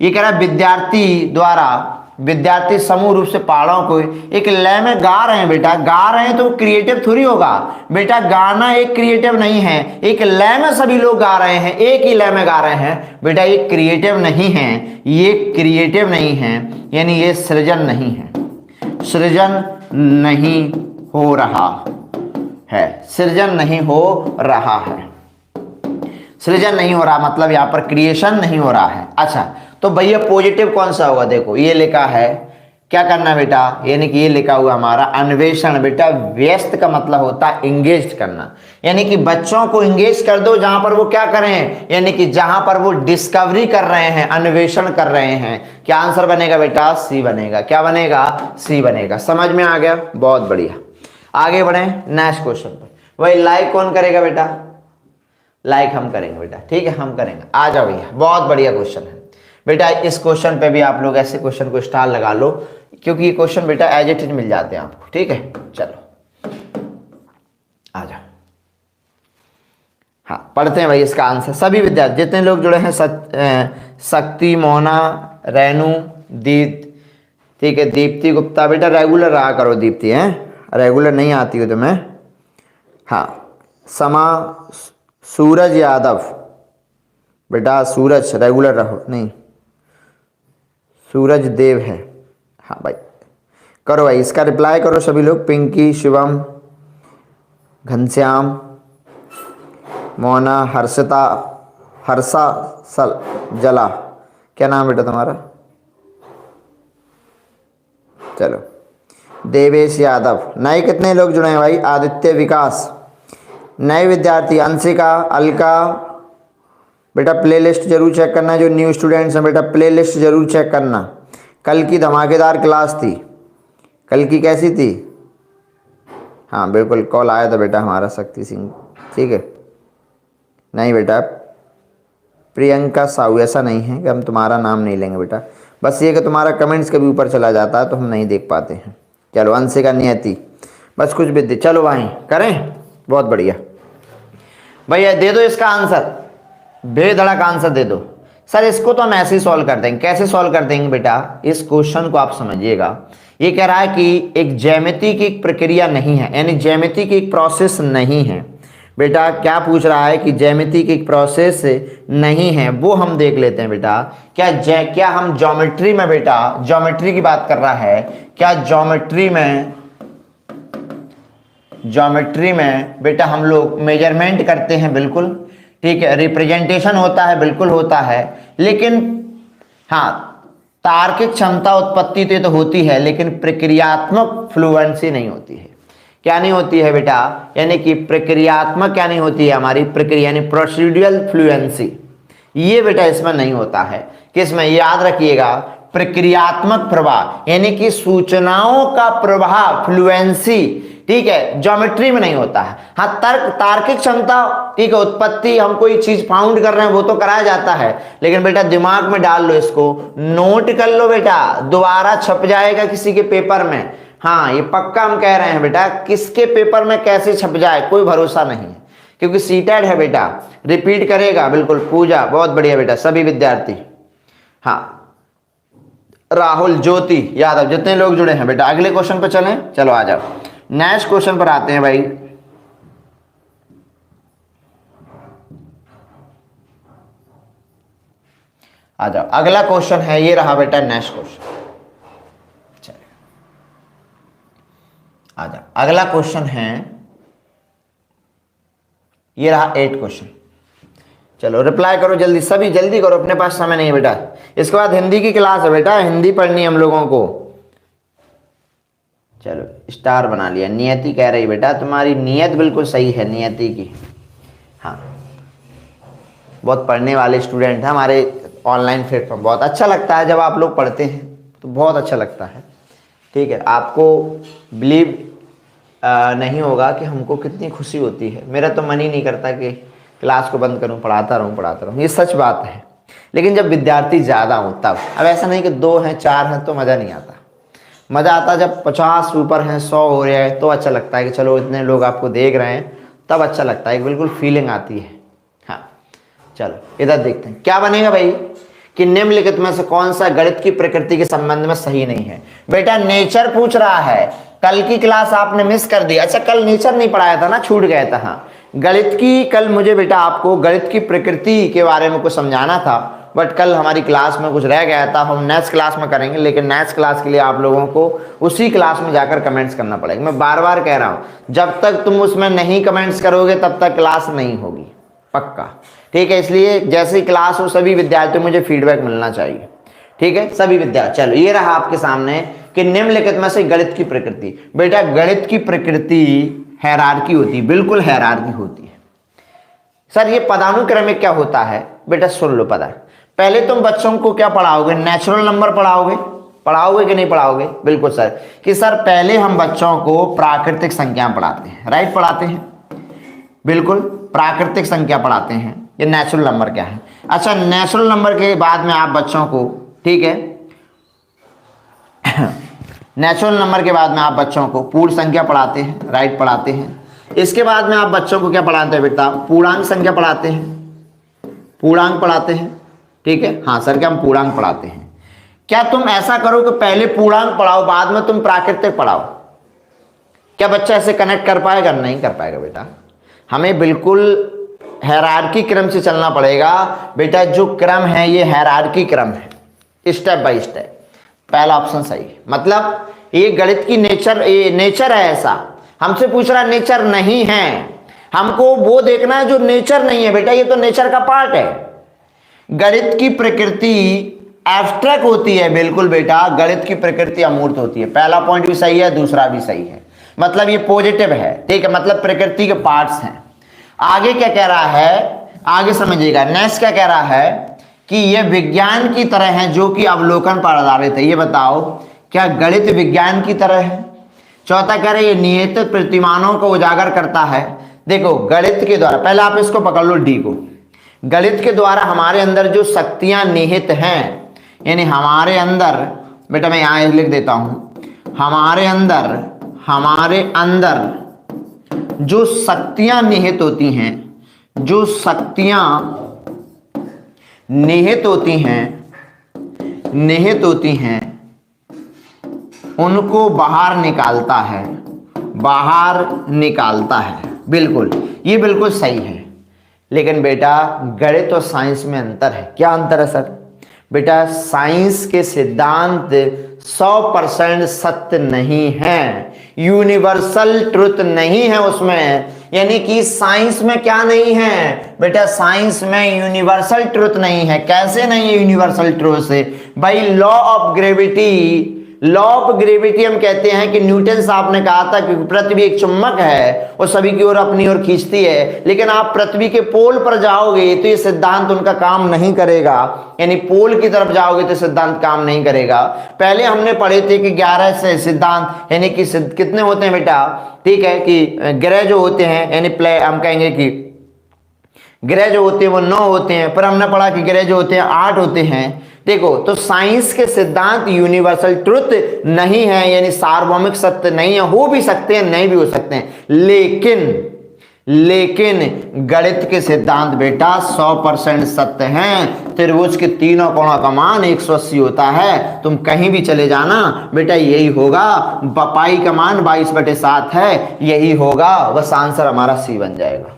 ये कह रहा है विद्यार्थी समूह रूप से पहाड़ों को एक लय में गा रहे हैं बेटा। गा रहे हैं तो क्रिएटिव थोड़ी होगा बेटा, गाना एक क्रिएटिव नहीं है। एक लय में सभी लोग गा रहे हैं, एक ही लय में गा रहे हैं बेटा, ये क्रिएटिव नहीं है, ये क्रिएटिव नहीं है, यानी ये सृजन नहीं है, सृजन नहीं हो रहा है, सृजन नहीं हो रहा है, सृजन नहीं हो रहा मतलब यहां पर क्रिएशन नहीं हो रहा है। अच्छा तो भैया पॉजिटिव कौन सा होगा, देखो ये लिखा है, क्या करना बेटा, यानी कि ये लिखा हुआ हमारा अन्वेषण बेटा। व्यस्त का मतलब होता है इंगेज करना, यानी कि बच्चों को इंगेज कर दो जहां पर वो क्या करें, यानी कि जहां पर वो डिस्कवरी कर रहे हैं, अन्वेषण कर रहे हैं। क्या आंसर बनेगा बेटा, सी बनेगा। क्या बनेगा, सी बनेगा। समझ में आ गया, बहुत बढ़िया। आगे बढ़े नेक्स्ट क्वेश्चन पर। वही लाइक कौन करेगा बेटा, लाइक हम करेंगे बेटा, ठीक है हम करेंगे। आ जाओ भैया, बहुत बढ़िया क्वेश्चन है बेटा। इस क्वेश्चन पे भी आप लोग ऐसे क्वेश्चन को स्टार लगा लो, क्योंकि ये क्वेश्चन बेटा एज इट इज मिल जाते हैं आपको, ठीक है। चलो आ जाओ। हाँ पढ़ते हैं भाई इसका आंसर। सभी विद्यार्थी जितने लोग जुड़े हैं, शक्ति, मोना, रेनू, दीप, ठीक है, दीप्ति गुप्ता, बेटा रेगुलर रहा करो दीप्ति, हैं रेगुलर नहीं आती हो तुम्हें। हाँ समा, सूरज यादव, बेटा सूरज रेगुलर रहो, नहीं सूरज देव है। हाँ भाई करो भाई, इसका रिप्लाई करो सभी लोग। पिंकी, शिवम, घनश्याम, मोना, हर्षिता, हर्षा सल जला, क्या नाम बेटा तुम्हारा? चलो देवेश यादव। नए कितने लोग जुड़े हैं भाई? आदित्य, विकास, नए विद्यार्थी, अंशिका, अलका, बेटा प्लेलिस्ट जरूर चेक करना। जो न्यू स्टूडेंट्स हैं बेटा प्लेलिस्ट जरूर चेक करना। कल की धमाकेदार क्लास थी, कल की कैसी थी? हाँ बिल्कुल कॉल आया था बेटा हमारा शक्ति सिंह, ठीक है। नहीं बेटा प्रियंका साहू, ऐसा नहीं है कि हम तुम्हारा नाम नहीं लेंगे बेटा, बस ये कि तुम्हारा कमेंट्स कभी ऊपर चला जाता है तो हम नहीं देख पाते हैं। चलो अंशिका, नियति, बस कुछ भी दे, चलो वहीं करें, बहुत बढ़िया भैया। दे दो इसका आंसर, बेधड़क आंसर दे दो। सर इसको तो हम ऐसे ही सॉल्व कर देंगे। कैसे सॉल्व कर देंगे बेटा? इस क्वेश्चन को आप समझिएगा। ये कह रहा है कि एक ज्यामिति की एक प्रक्रिया नहीं है, यानी ज्यामिति की एक प्रोसेस नहीं है। बेटा क्या पूछ रहा है कि ज्यामिति की एक प्रोसेस नहीं है, वो हम देख लेते हैं बेटा। क्या हम ज्योमेट्री में, बेटा ज्योमेट्री की बात कर रहा है, क्या ज्योमेट्री में बेटा हम लोग मेजरमेंट करते हैं? बिल्कुल ठीक है। रिप्रेजेंटेशन होता है? बिल्कुल होता है। लेकिन हाँ तार्किक क्षमता, उत्पत्ति तो होती है, लेकिन प्रक्रियात्मक फ्लुएंसी नहीं होती है। क्या नहीं होती है बेटा? यानी कि प्रक्रियात्मक क्या नहीं होती है हमारी प्रक्रिया, यानी प्रोसीड्यूरल फ्लुएंसी, ये बेटा इसमें नहीं होता है। किसमें? याद रखिएगा, प्रक्रियात्मक प्रवाह, यानी कि सूचनाओं का प्रवाह, फ्लुएंसी, ठीक है, ज्योमेट्री में नहीं होता है। हाँ तार्किक क्षमता, ठीक है, उत्पत्ति, हम कोई चीज फाउंड कर रहे हैं वो तो कराया जाता है, लेकिन बेटा दिमाग में डाल लो, इसको नोट कर लो बेटा, दोबारा छप जाएगा किसी के पेपर में। हाँ ये पक्का हम कह रहे हैं बेटा, किसके पेपर में कैसे छप जाए कोई भरोसा नहीं है, क्योंकि सीटेड है बेटा, रिपीट करेगा। बिल्कुल पूजा, बहुत बढ़िया बेटा, सभी विद्यार्थी। हाँ राहुल, ज्योति यादव, जितने लोग जुड़े हैं बेटा, अगले क्वेश्चन पर चलें। चलो आ जाओ, नेक्स्ट क्वेश्चन पर आते हैं भाई। आ जाओ, अगला क्वेश्चन है, ये रहा बेटा नेक्स्ट क्वेश्चन। आ जाओ, अगला क्वेश्चन है, ये रहा 8 क्वेश्चन। चलो रिप्लाई करो जल्दी, सभी जल्दी करो, अपने पास समय नहीं है बेटा। इसके बाद हिंदी की क्लास है बेटा, हिंदी पढ़नी है हम लोगों को। चलो स्टार बना लिया। नियति कह रही बेटा तुम्हारी नीयत बिल्कुल सही है, नियति की। हाँ बहुत पढ़ने वाले स्टूडेंट हैं हमारे ऑनलाइन प्लेटफॉर्म, बहुत अच्छा लगता है जब आप लोग पढ़ते हैं तो बहुत अच्छा लगता है, ठीक है। आपको बिलीव नहीं होगा कि हमको कितनी खुशी होती है। मेरा तो मन ही नहीं करता कि क्लास को बंद करूं, पढ़ाता रहूं, ये सच बात है। लेकिन जब विद्यार्थी ज़्यादा हो तब, अब ऐसा नहीं कि 2 हैं 4 हैं तो मज़ा नहीं आता। मज़ा आता जब 50 ऊपर हैं, 100 हो रहे हैं, तो अच्छा लगता है कि चलो इतने लोग आपको देख रहे हैं, तब अच्छा लगता है, बिल्कुल फीलिंग आती है। हाँ चलो इधर देखते हैं क्या बनेगा भाई, कि निम्नलिखित में से कौन सा गणित की प्रकृति के संबंध में सही नहीं है। बेटा नेचर पूछ रहा है, कल की क्लास आपने मिस कर दी। अच्छा कल नेचर नहीं पढ़ाया था ना, छूट गया था। हाँ गणित की कल मुझे बेटा आपको गणित की प्रकृति के बारे में कुछ समझाना था, बट कल हमारी क्लास में कुछ रह गया था, हम नेक्स्ट क्लास में करेंगे। लेकिन नेक्स्ट क्लास के लिए आप लोगों को उसी क्लास में जाकर कमेंट्स करना पड़ेगा। मैं बार बार कह रहा हूँ, जब तक तुम उसमें नहीं कमेंट्स करोगे तब तक क्लास नहीं होगी, पक्का, ठीक है। इसलिए जैसे क्लास हो सभी विद्यार्थियों मुझे फीडबैक मिलना चाहिए, ठीक है सभी विद्यार्थी। चलो ये रहा आपके सामने कि निम्नलिखित में से गणित की प्रकृति। बेटा गणित की प्रकृति हायरार्की होती है, बिल्कुल हायरार्की होती है। सर ये पदानुक्रमिक क्या होता है? बेटा सुन लो, पता है पहले तुम बच्चों को क्या पढ़ाओगे? नेचुरल नंबर पढ़ाओगे कि नहीं पढ़ाओगे? बिल्कुल सर, कि सर पहले हम बच्चों को प्राकृतिक संख्या पढ़ाते हैं, राइट, पढ़ाते हैं, बिल्कुल प्राकृतिक संख्या पढ़ाते हैं। ये नेचुरल नंबर क्या है? अच्छा नेचुरल नंबर के बाद में आप बच्चों को, ठीक है नेचुरल नंबर के बाद में आप बच्चों को पूर्ण संख्या पढ़ाते हैं, राइट, पढ़ाते हैं। इसके बाद में आप बच्चों को क्या पढ़ाते हैं बेटा, पूर्णांक संख्या पढ़ाते हैं, पूर्णांक पढ़ाते हैं, ठीक है। हाँ सर क्या हम पूर्णांक पढ़ाते हैं। क्या तुम ऐसा करो कि पहले पूर्णांक पढ़ाओ बाद में तुम प्राकृतिक पढ़ाओ? क्या बच्चा ऐसे कनेक्ट कर पाएगा? नहीं कर पाएगा बेटा। हमें बिल्कुल हायरार्की क्रम से चलना पड़ेगा बेटा। जो क्रम है ये हायरार्की क्रम है, स्टेप बाय स्टेप। पहला ऑप्शन सही है। मतलब ये गणित की नेचर, ये नेचर है ऐसा। हमसे पूछ रहा नेचर नहीं है, हमको वो देखना है जो नेचर नहीं है बेटा। ये तो नेचर का पार्ट है। गणित की प्रकृति एब्स्ट्रैक्ट होती है, बिल्कुल बेटा। गणित की प्रकृति अमूर्त होती है। पहला पॉइंट भी सही है, दूसरा भी सही है। मतलब ये पॉजिटिव है, ठीक है। मतलब प्रकृति के पार्ट्स हैं। आगे क्या कह रहा है, आगे समझिएगा। नेक्स्ट क्या कह रहा है कि ये विज्ञान की तरह है जो कि अवलोकन पर आधारित है। ये बताओ क्या गणित विज्ञान की तरह है? चौथा कह रहे ये निहित प्रतिमानों को उजागर करता है। देखो गणित के द्वारा, पहले आप इसको पकड़ लो डी को। गणित के द्वारा हमारे अंदर जो शक्तियां निहित हैं, यानी हमारे अंदर बेटा, मैं यहां लिख देता हूं, हमारे अंदर जो शक्तियां निहित होती हैं, जो शक्तियां निहित होती हैं उनको बाहर निकालता है। बिल्कुल, ये बिल्कुल सही है। लेकिन बेटा गणित और साइंस में अंतर है। क्या अंतर है सर? बेटा साइंस के सिद्धांत 100% सत्य नहीं है, यूनिवर्सल ट्रुथ नहीं है उसमें। यानी कि साइंस में क्या नहीं है बेटा, साइंस में यूनिवर्सल ट्रुथ नहीं है। कैसे नहीं है यूनिवर्सल ट्रुथ से भाई? Law of gravity, law of gravity हम कहते हैं कि न्यूटन साहब ने कहा था कि पृथ्वी एक चुंबक है और सभी की ओर अपनी ओर खींचती है। लेकिन आप पृथ्वी के पोल पर जाओगे तो ये सिद्धांत उनका काम नहीं करेगा। यानी पोल की तरफ जाओगे तो सिद्धांत काम नहीं करेगा। पहले हमने पढ़े थे कि 11 से सिद्धांत, यानी कि कितने होते हैं बेटा, ठीक है, कि ग्रह जो होते हैं, यानी हम कहेंगे कि ग्रह जो होते हैं वो 9 होते हैं। पर हमने पढ़ा कि ग्रह जो होते हैं 8 होते हैं। देखो तो साइंस के सिद्धांत यूनिवर्सल ट्रुथ नहीं है, यानी सार्वभौमिक सत्य नहीं है। हो भी सकते हैं, नहीं भी हो सकते हैं। लेकिन गणित के सिद्धांत बेटा 100% सत्य हैं। त्रिभुज के तीनों कोणों का मान 180 होता है। तुम कहीं भी चले जाना बेटा यही होगा। पाई का मान 22/7 है, यही होगा। बस आंसर हमारा सी बन जाएगा।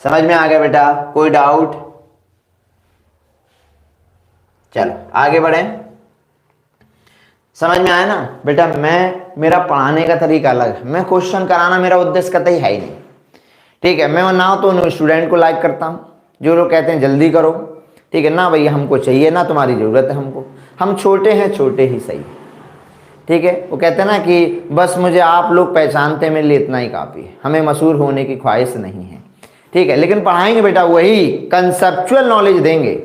समझ में आ गया बेटा? कोई डाउट? चलो आगे बढ़े। समझ में आया ना बेटा? मेरा पढ़ाने का तरीका अलग है। मैं क्वेश्चन कराना मेरा उद्देश्य कतई है ही नहीं, ठीक है। मैं ना तो स्टूडेंट को लाइक करता हूँ, जो लोग कहते हैं जल्दी करो, ठीक है ना भैया, हमको चाहिए ना तुम्हारी ज़रूरत है हमको, हम छोटे हैं, छोटे ही सही, ठीक है। वो कहते हैं ना कि बस मुझे आप लोग पहचानते हैं, मेरे लिए इतना ही काफ़ी है, हमें मशहूर होने की ख्वाहिश नहीं है, ठीक है। लेकिन पढ़ाएंगे बेटा वही कंसेप्चुअल नॉलेज देंगे,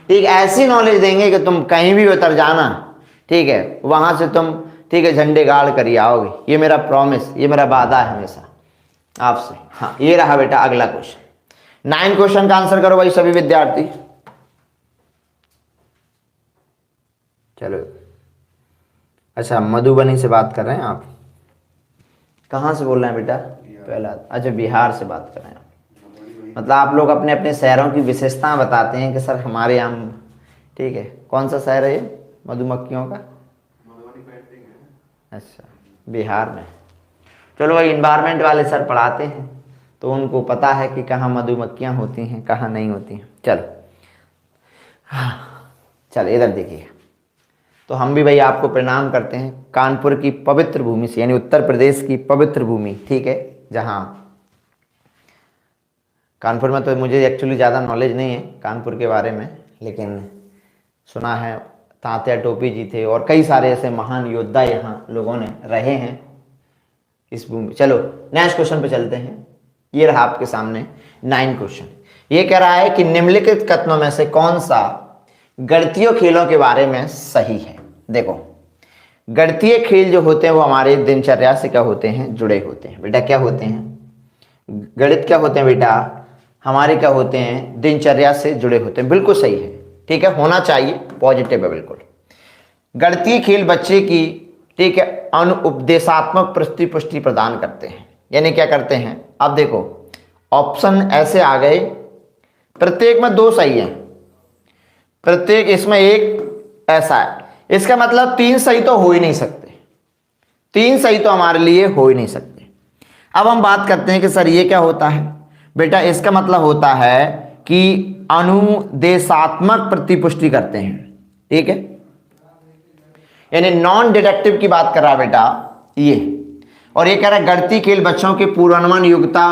ठीक, ऐसी नॉलेज देंगे कि तुम कहीं भी उतर जाना, ठीक है, वहाँ से तुम, ठीक है, झंडे गाड़ कर ही आओगे। ये मेरा प्रॉमिस, ये मेरा वादा है हमेशा आपसे। हाँ ये रहा बेटा अगला क्वेश्चन। 9 क्वेश्चन का आंसर करो भाई सभी विद्यार्थी। चलो अच्छा, मधुबनी से बात कर रहे हैं आप? कहाँ से बोल रहे हैं बेटा? पहला, अच्छा बिहार से बात कर रहे हैं। मतलब आप लोग अपने अपने शहरों की विशेषताएं बताते हैं कि सर हमारे यहाँ, ठीक है। कौन सा शहर है ये मधुमक्खियों का? अच्छा बिहार में। चलो भाई इन्वायरमेंट वाले सर पढ़ाते हैं तो उनको पता है कि कहाँ मधुमक्खियाँ होती हैं कहाँ नहीं होती हैं। चलो चलो इधर देखिए। तो हम भी भाई आपको प्रणाम करते हैं कानपुर की पवित्र भूमि से, यानी उत्तर प्रदेश की पवित्र भूमि, ठीक है। जहाँ कानपुर में तो मुझे एक्चुअली ज़्यादा नॉलेज नहीं है कानपुर के बारे में, लेकिन सुना है तात्या टोपी जी थे और कई सारे ऐसे महान योद्धा यहाँ लोगों ने रहे हैं इस भूमि। चलो नेक्स्ट क्वेश्चन पे चलते हैं। ये रहा आपके सामने 9 क्वेश्चन। ये कह रहा है कि निम्नलिखित कथनों में से कौन सा गणितीय खेलों के बारे में सही है। देखो गणितीय खेल जो होते हैं वो हमारे दिनचर्या से क्या होते हैं, जुड़े होते हैं बेटा। क्या होते हैं? गणित क्या होते हैं बेटा? हमारे क्या होते हैं? दिनचर्या से जुड़े होते हैं। बिल्कुल सही है, ठीक है, होना चाहिए, पॉजिटिव है बिल्कुल। गणितीय खेल बच्चे की, ठीक है, अनुपदेशात्मक पुष्टि प्रदान करते हैं। यानी क्या करते हैं, अब देखो ऑप्शन ऐसे आ गए, प्रत्येक में 2 सही है, प्रत्येक इसमें एक ऐसा है, इसका मतलब 3 सही तो हो ही नहीं सकते, 3 सही तो हमारे लिए हो ही नहीं सकते। अब हम बात करते हैं कि सर ये क्या होता है। बेटा इसका मतलब होता है कि अनुदेशात्मक प्रतिपुष्टि करते हैं, ठीक है, यानी नॉन डिडक्टिव की बात कर रहा बेटा ये, और ये कह रहा है गणितीय खेल बच्चों के पूर्वानुमान योग्यता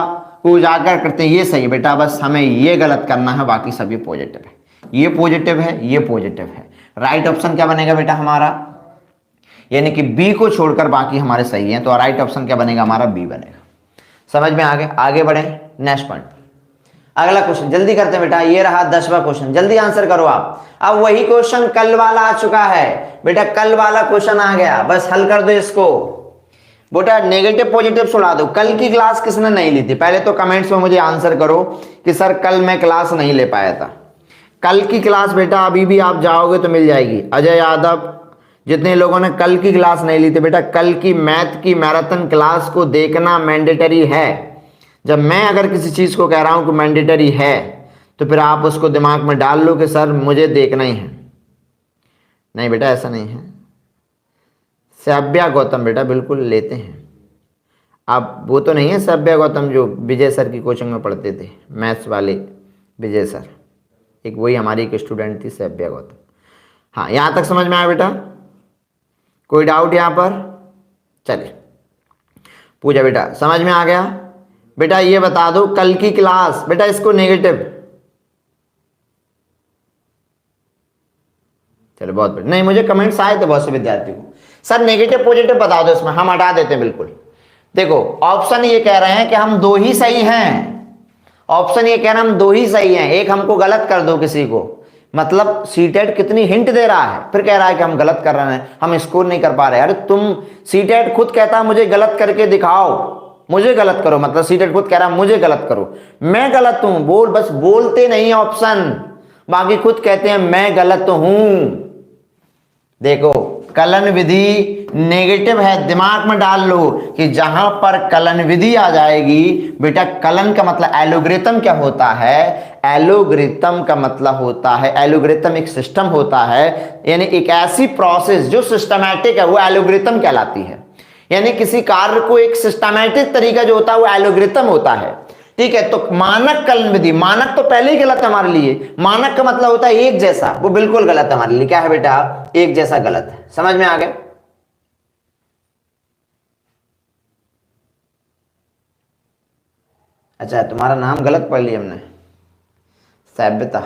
को उजागर करते हैं, ये सही है बेटा, बस हमें ये गलत करना है, बाकी सब ये पॉजिटिव है, ये पॉजिटिव है, ये पॉजिटिव है। राइट ऑप्शन क्या बनेगा बेटा हमारा, यानी कि बी को छोड़कर बाकी हमारे सही हैं, तो राइट ऑप्शन क्या बनेगा हमारा, बी बनेगा। समझ में आगे बढ़े नेक्स्ट पॉइंट। अगला क्वेश्चन जल्दी करते हैं बेटा, ये रहा 10वां क्वेश्चन, जल्दी आंसर करो आप। अब वही क्वेश्चन कल वाला आ चुका है बेटा, कल वाला क्वेश्चन आ गया, बस हल कर दो इसको बेटा, नेगेटिव पॉजिटिव सुना दो। कल की क्लास किसने नहीं ली थी, पहले तो कमेंट्स में मुझे आंसर करो कि सर कल मैं क्लास नहीं ले पाया था। कल की क्लास बेटा अभी भी आप जाओगे तो मिल जाएगी। अजय यादव, जितने लोगों ने कल की क्लास नहीं ली थी बेटा, कल की मैथ की मैराथन क्लास को देखना मैंडेटरी है। जब मैं अगर किसी चीज को कह रहा हूं कि मैंडेटरी है, तो फिर आप उसको दिमाग में डाल लो कि सर मुझे देखना ही है। नहीं बेटा ऐसा नहीं है। सभ्या गौतम बेटा बिल्कुल लेते हैं आप, वो तो नहीं है सभ्या गौतम जो विजय सर की कोचिंग में पढ़ते थे, मैथ्स वाले विजय सर, एक वही हमारी एक स्टूडेंट थी सभ्या गौतम। हाँ यहां तक समझ में आया बेटा, कोई डाउट यहां पर, चलिए पूजा बेटा समझ में आ गया। बेटा ये बता दो कल की क्लास, बेटा इसको नेगेटिव, चलो बहुत बढ़िया। नहीं मुझे कमेंट्स आए थे बहुत से विद्यार्थियों को, सर नेगेटिव पॉजिटिव बता दो, इसमें हम हटा देते हैं बिल्कुल। देखो ऑप्शन ये कह रहे हैं कि हम 2 ही सही हैं, ऑप्शन ये कह रहे हैं हम 2 ही सही हैं, एक हमको गलत कर दो किसी को, मतलब सीटेट कितनी हिंट दे रहा है, फिर कह रहा है कि हम गलत कर रहे हैं, हम स्कोर नहीं कर पा रहे। अरे तुम, सीटेट खुद कहता है मुझे गलत करके दिखाओ, मुझे गलत करो, मतलब सीटेट खुद कह रहा है मुझे गलत करो, मैं गलत हूं बोल, बस बोलते नहीं ऑप्शन, बाकी खुद कहते हैं मैं गलत हूं। देखो कलन विधि नेगेटिव है, दिमाग में डाल लो कि जहां पर कलन विधि आ जाएगी बेटा, कलन का मतलब एलोग्रिथम क्या होता है, एलोग्रिथम का मतलब होता है, एलोग्रिथम एक सिस्टम होता है, यानी एक ऐसी प्रोसेस जो सिस्टमैटिक है, वो एलोग्रिथम कहलाती है। यानी किसी कार्य को एक सिस्टमैटिक तरीका जो होता है वो एलोग्रिथम होता है, ठीक है। तो मानक कलन विधि, मानक तो पहले ही गलत है हमारे लिए, मानक का मतलब होता है एक जैसा, वो बिल्कुल गलत है हमारे लिए। क्या है बेटा, एक जैसा गलत है। समझ में आ गया। अच्छा तुम्हारा नाम गलत पढ़ लिया हमने, सभ्यता।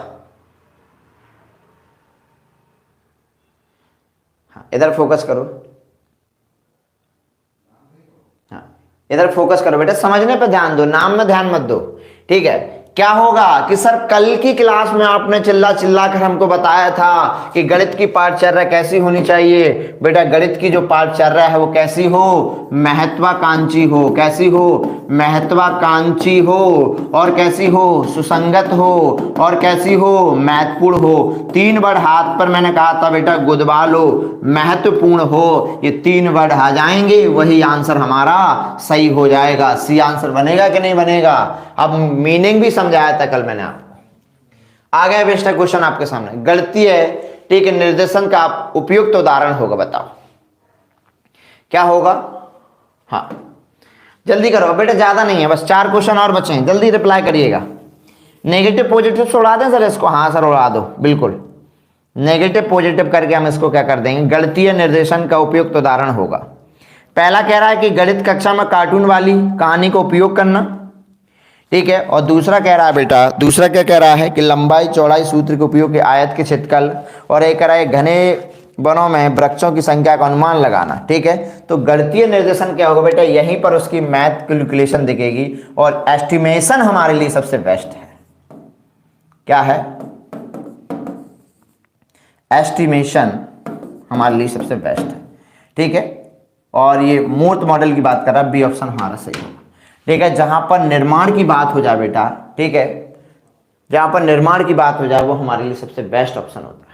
हाँ इधर फोकस करो, हाँ इधर फोकस करो बेटा, समझने पे ध्यान दो, नाम में ध्यान मत दो, ठीक है। क्या होगा कि सर कल की क्लास में आपने चिल्ला चिल्ला कर हमको बताया था कि गणित की पाठचर्या कैसी होनी चाहिए। बेटा गणित की जो पाठचर्या है वो कैसी हो, महत्वाकांक्षी हो, कैसी हो, महत्वाकांक्षी हो, और कैसी हो, सुसंगत हो, और कैसी हो, महत्वपूर्ण हो। 3 वर्ड हाथ पर मैंने कहा था बेटा गुदवा लो, महत्वपूर्ण हो, ये 3 वर्ड आ जाएंगे, वही आंसर हमारा सही हो जाएगा। सी आंसर बनेगा कि नहीं बनेगा। अब मीनिंग भी समझाया था कल मैंने आपको। आ गया बेटा क्वेश्चन आपके सामने, गणितीय ठीक है निर्देशन का उपयुक्त उदाहरण होगा, बताओ क्या होगा। हाँ जल्दी करो बेटा, ज्यादा नहीं है, बस 4 क्वेश्चन और बचे हैं, जल्दी रिप्लाई करिएगा। नेगेटिव पॉजिटिव से उड़ा दें सर इसको, हाँ सर उड़ा दो, बिल्कुल नेगेटिव पॉजिटिव करके हम इसको क्या कर देंगे, गणितीय निर्देशन का उपयुक्त उदाहरण होगा। पहला कह रहा है कि गणित कक्षा में कार्टून वाली कहानी का उपयोग करना, ठीक है। और दूसरा कह रहा है बेटा, दूसरा क्या कह रहा है कि लंबाई चौड़ाई सूत्र के उपयोग के आयत के क्षेत्रफल, और एक कह रहा है घने वनों में वृक्षों की संख्या का अनुमान लगाना, ठीक है। तो गणितीय निर्देशन क्या होगा बेटा, यहीं पर उसकी मैथ कैलकुलेशन दिखेगी, और एस्टिमेशन हमारे लिए सबसे बेस्ट है। क्या है, एस्टिमेशन हमारे लिए सबसे बेस्ट है, ठीक है। और ये मूर्त मॉडल की बात कर रहा है, बी ऑप्शन हमारा सही होगा, ठीक है। जहां पर निर्माण की बात हो जाए बेटा, ठीक है, जहां पर निर्माण की बात हो जाए वो हमारे लिए सबसे बेस्ट ऑप्शन होता है।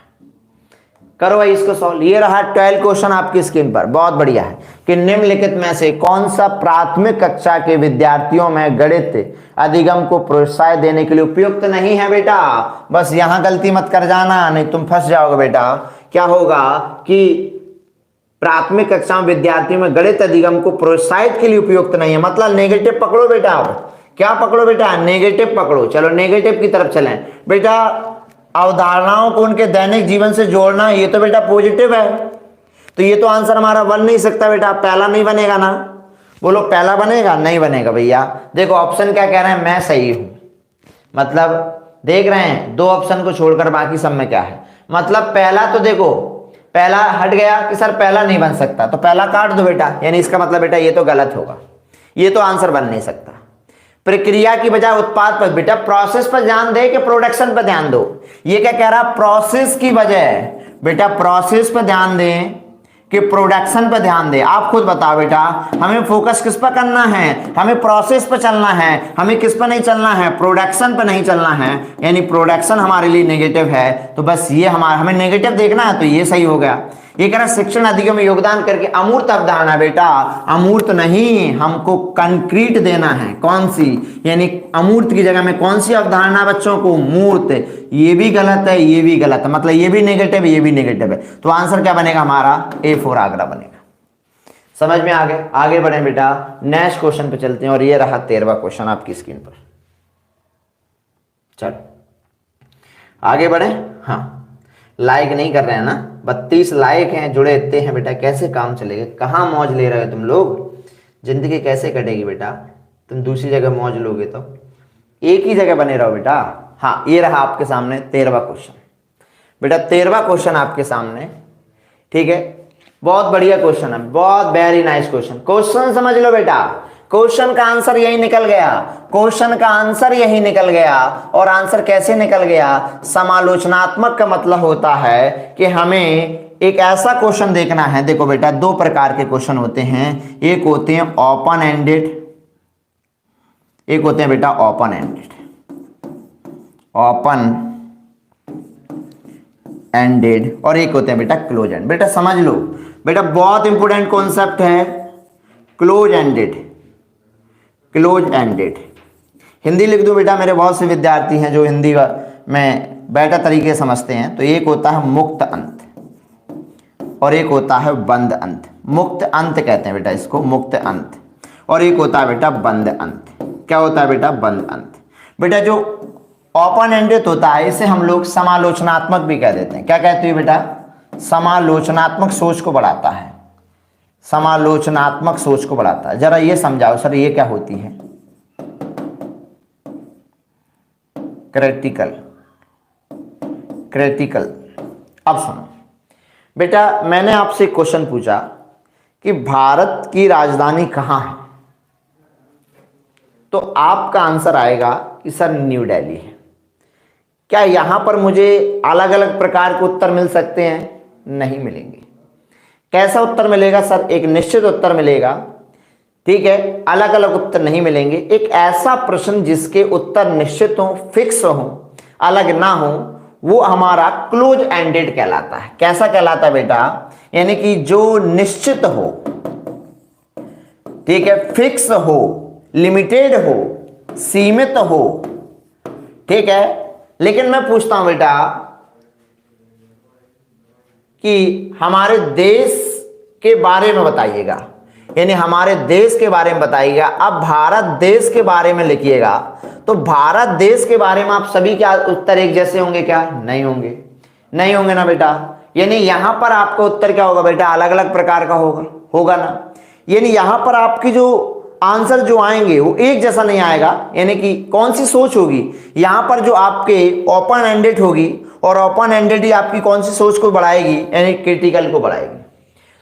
करो भाई इसको सॉल्व। ये रहा 12 क्वेश्चन आपकी स्क्रीन पर, बहुत बढ़िया है कि निम्नलिखित में से कौन सा प्राथमिक कक्षा के विद्यार्थियों में गणित अधिगम को प्रोत्साहन देने के लिए उपयुक्त नहीं है बेटा। बस यहां गलती मत कर जाना, नहीं तुम फंस जाओगे बेटा। क्या होगा कि प्राथमिक कक्षा में विद्यार्थियों में गणित अधिगम को प्रोत्साहित के लिए उपयुक्त नहीं है, मतलब नेगेटिव पकड़ो बेटा। आप क्या पकड़ो बेटा? नेगेटिव पकड़ो। चलो नेगेटिव की तरफ चलें बेटा। अवधारणाओं को उनके दैनिक जीवन से जोड़ना, ये तो बेटा पॉजिटिव है, तो ये तो आंसर हमारा बन नहीं सकता बेटा। पहला नहीं बनेगा ना, बोलो पहला बनेगा? नहीं बनेगा भैया। देखो ऑप्शन क्या कह रहे हैं, मैं सही हूं, मतलब देख रहे हैं दो ऑप्शन को छोड़कर बाकी सब में क्या है, मतलब पहला तो देखो पहला हट गया कि सर पहला नहीं बन सकता, तो पहला काट दो बेटा, यानी इसका मतलब बेटा ये तो गलत होगा, ये तो आंसर बन नहीं सकता। प्रक्रिया की बजाय उत्पाद पर, बेटा प्रोसेस पर ध्यान दे कि प्रोडक्शन पर ध्यान दो। ये क्या कह रहा, प्रोसेस की बजाय बेटा प्रोसेस पर ध्यान दें कि प्रोडक्शन पर ध्यान दे। आप खुद बताओ बेटा, हमें फोकस किस पर करना है? हमें प्रोसेस पर चलना है, हमें किस पर नहीं चलना है? प्रोडक्शन पर नहीं चलना है, यानी प्रोडक्शन हमारे लिए नेगेटिव है। तो बस ये हमें नेगेटिव देखना है, तो ये सही हो गया। ये कह रहा शिक्षण अधिगम में योगदान करके अमूर्त अवधारणा, बेटा अमूर्त नहीं, हमको कंक्रीट देना है। कौन सी? यानी अमूर्त की जगह में कौन सी अवधारणा बच्चों को? मूर्त। ये भी गलत है, ये भी गलत है, मतलब ये भी नेगेटिव है, ये भी नेगेटिव है। तो आंसर क्या बनेगा हमारा? A4 आगरा बनेगा। समझ में आ गए? आगे बढ़े बेटा, नेक्स्ट क्वेश्चन पे चलते हैं, और ये रहा 13वां क्वेश्चन आपकी स्क्रीन पर। चल आगे बढ़े। हाँ, लाइक नहीं कर रहे हैं ना, 32 लाइक हैं, जुड़े इतने हैं बेटा, कैसे काम चलेगा? कहाँ मौज ले रहे हो तुम लोग? जिंदगी कैसे कटेगी बेटा? तुम दूसरी जगह मौज लोगे तो एक ही जगह बने रहो बेटा। हाँ, ये रहा आपके सामने 13वां क्वेश्चन। बेटा 13वां क्वेश्चन आपके सामने, ठीक है, बहुत बढ़िया क्वेश्चन है, बहुत वेरी नाइस क्वेश्चन। क्वेश्चन समझ लो बेटा, क्वेश्चन का आंसर यही निकल गया, क्वेश्चन का आंसर यही निकल गया। और आंसर कैसे निकल गया? समालोचनात्मक का मतलब होता है कि हमें एक ऐसा क्वेश्चन देखना है। देखो बेटा, दो प्रकार के क्वेश्चन होते हैं, एक होते हैं ओपन एंडेड, एक होते हैं बेटा ओपन एंडेड, ओपन एंडेड, और एक होते हैं बेटा क्लोज एंड। बेटा समझ लो बेटा, बहुत इंपॉर्टेंट कॉन्सेप्ट है close ended. Close ended Hindi लिख दो बेटा, मेरे बहुत से विद्यार्थी हैं जो हिंदी में बेटर तरीके समझते हैं। तो एक होता है मुक्त अंत और एक होता है बंद अंत। मुक्त अंत कहते हैं बेटा इसको, मुक्त अंत, और एक होता है बेटा बंद अंत। क्या होता है बेटा? बंद अंत। बेटा जो ओपन एंडेड होता है इसे हम लोग समालोचनात्मक भी कह देते हैं। क्या कहते हैं बेटा? समालोचनात्मक सोच को बढ़ाता है, समालोचनात्मक सोच को बढ़ाता है। जरा ये समझाओ सर, ये क्या होती है? Critical, critical. अब सुनो बेटा, मैंने आपसे क्वेश्चन पूछा कि भारत की राजधानी कहां है, तो आपका आंसर आएगा कि सर न्यू दिल्ली है। क्या यहां पर मुझे अलग अलग प्रकार के उत्तर मिल सकते हैं? नहीं मिलेंगे। कैसा उत्तर मिलेगा सर? एक निश्चित उत्तर मिलेगा, ठीक है, अलग अलग उत्तर नहीं मिलेंगे। एक ऐसा प्रश्न जिसके उत्तर निश्चित हो, फिक्स हो, अलग ना हो, वो हमारा क्लोज एंडेड कहलाता है। कैसा कहलाता है बेटा? यानी कि जो निश्चित हो, ठीक है, फिक्स हो, लिमिटेड हो, सीमित हो, ठीक है। लेकिन मैं पूछता हूं बेटा कि हमारे देश के बारे में बताइएगा, यानी हमारे देश के बारे में बताइएगा। अब भारत देश के बारे में लिखिएगा, तो भारत देश के बारे में आप सभी क्या उत्तर एक जैसे होंगे? क्या नहीं होंगे? नहीं होंगे ना बेटा। यानी यहां पर आपका उत्तर क्या होगा बेटा? अलग अलग प्रकार का होगा ना। यानी यहां पर आपकी जो आंसर जो आएंगे वो एक जैसा नहीं आएगा। यानी कि कौन सी सोच होगी यहां पर? जो आपके ओपन एंडेड होगी, और ओपन एंडेड ही आपकी कौन सी सोच को बढ़ाएगी? यानी क्रिटिकल को बढ़ाएगी।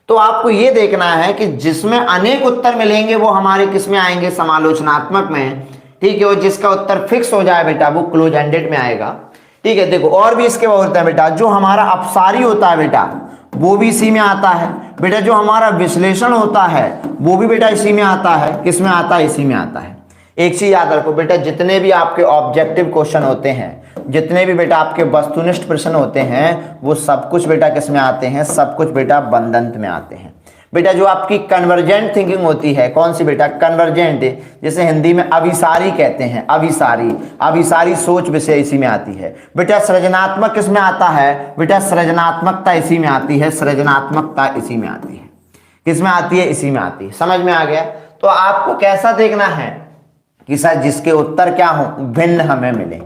तो आपको यह देखना है कि जिसमें अनेक उत्तर मिलेंगे वो हमारे किस में आएंगे? समालोचनात्मक में, ठीक है। और जिसका उत्तर फिक्स हो जाए बेटा वो क्लोज एंडेड में आएगा, ठीक है। देखो और भी इसके बाद होता है बेटा, जो हमारा अपसारी होता है बेटा वो भी इसी में आता है बेटा। जो हमारा विश्लेषण होता है वो भी बेटा इसी में आता है। किस में आता है? इसी में आता है। एक चीज याद रखो बेटा, जितने भी आपके ऑब्जेक्टिव क्वेश्चन होते हैं, जितने भी बेटा आपके वस्तुनिष्ठ प्रश्न होते हैं, वो सब कुछ बेटा किस में आते हैं, सब कुछ बेटा बंधंत में आते हैं। बेटा जो आपकी कन्वर्जेंट थिंकिंग होती है, कौन सी बेटा, कन्वर्जेंट, जिसे हिंदी में अभिसारी कहते हैं, अभिसारी सोच विषय इसी में आती है। बेटा सृजनात्मक किस में आता है, बेटा सृजनात्मकता इसी में आती है, सृजनात्मकता इसी में आती है, किस में आती है, इसी में आती है। समझ में आ गया। तो आपको कैसा देखना है कि सर जिसके उत्तर क्या हो, भिन्न हमें मिले।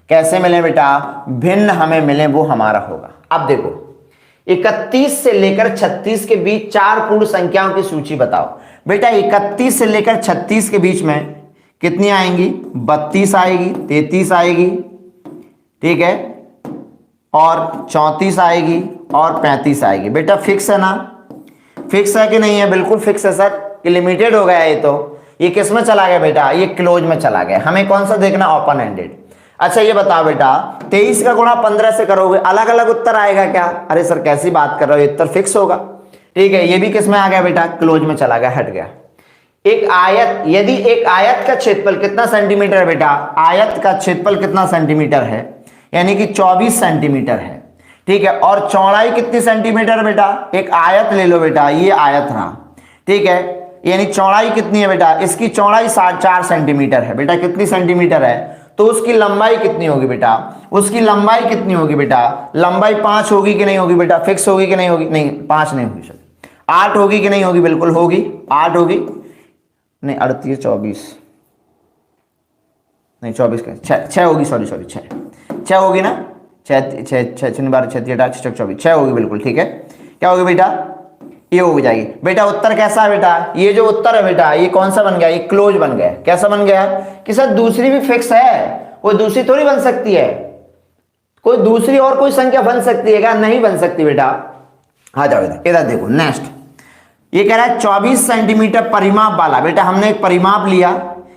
कैसे मिले बेटा, भिन्न हमें मिले, वो हमारा होगा। अब देखो 31 से लेकर 36 के बीच 4 पूर्ण संख्याओं की सूची बताओ। बेटा 31 से लेकर 36 के बीच में कितनी आएंगी, 32 आएगी, 33 आएगी, ठीक है, और 34 आएगी और 35 आएगी। बेटा फिक्स है ना, फिक्स है कि नहीं है, बिल्कुल फिक्स है सर, कि लिमिटेड हो गया ये। तो ये किस में चला गया बेटा, ये क्लोज में चला गया। हमें कौन सा देखना, ओपन एंडेड। अच्छा ये बताओ बेटा 23 का गुणा 15 से करोगे, अलग अलग उत्तर आएगा क्या? अरे सर कैसी बात कर रहे हो, उत्तर फिक्स होगा। ठीक है, ये भी किस में आ गया बेटा, क्लोज में चला गया, हट गया। एक आयत, यदि एक आयत का क्षेत्रफल कितना सेंटीमीटर है बेटा, आयत का क्षेत्रफल कितना सेंटीमीटर है, यानी कि 24 सेंटीमीटर है, ठीक है, और चौड़ाई कितनी सेंटीमीटर बेटा, एक आयत ले लो बेटा, ये आयत रहा, ठीक है, यानी चौड़ाई कितनी है बेटा, इसकी चौड़ाई 4 सेंटीमीटर है बेटा, कितनी सेंटीमीटर है, तो उसकी लंबाई कितनी होगी बेटा, उसकी लंबाई कितनी होगी बेटा, लंबाई 5 होगी कि नहीं होगी बेटा, फिक्स होगी कि नहीं होगी, नहीं 5 नहीं होगी सर, 8 होगी कि नहीं होगी, बिल्कुल होगी, 8 होगी, नहीं 38 24 नहीं 24 का 6 होगी, सॉरी 6 होगी ना, 6 12 6 8 24 6 होगी, बिल्कुल ठीक है। क्या होगी बेटा, ये हो जाएगी। बेटा उत्तर कैसा है बेटा, ये जो उत्तर है बेटा, ये कौन सा बन गया, ये क्लोज बन गया। कैसा बन गया कि सर दूसरी भी फिक्स है, कोई दूसरी थोड़ी बन सकती है, कोई दूसरी और कोई संख्या बन सकती है क्या, नहीं बन सकती बेटा। आ जाओ इधर देखो, नेक्स्ट ये कह रहा है 24 सेंटीमीटर परिमाप वाला। बेटा हमने एक परिमाप लिया,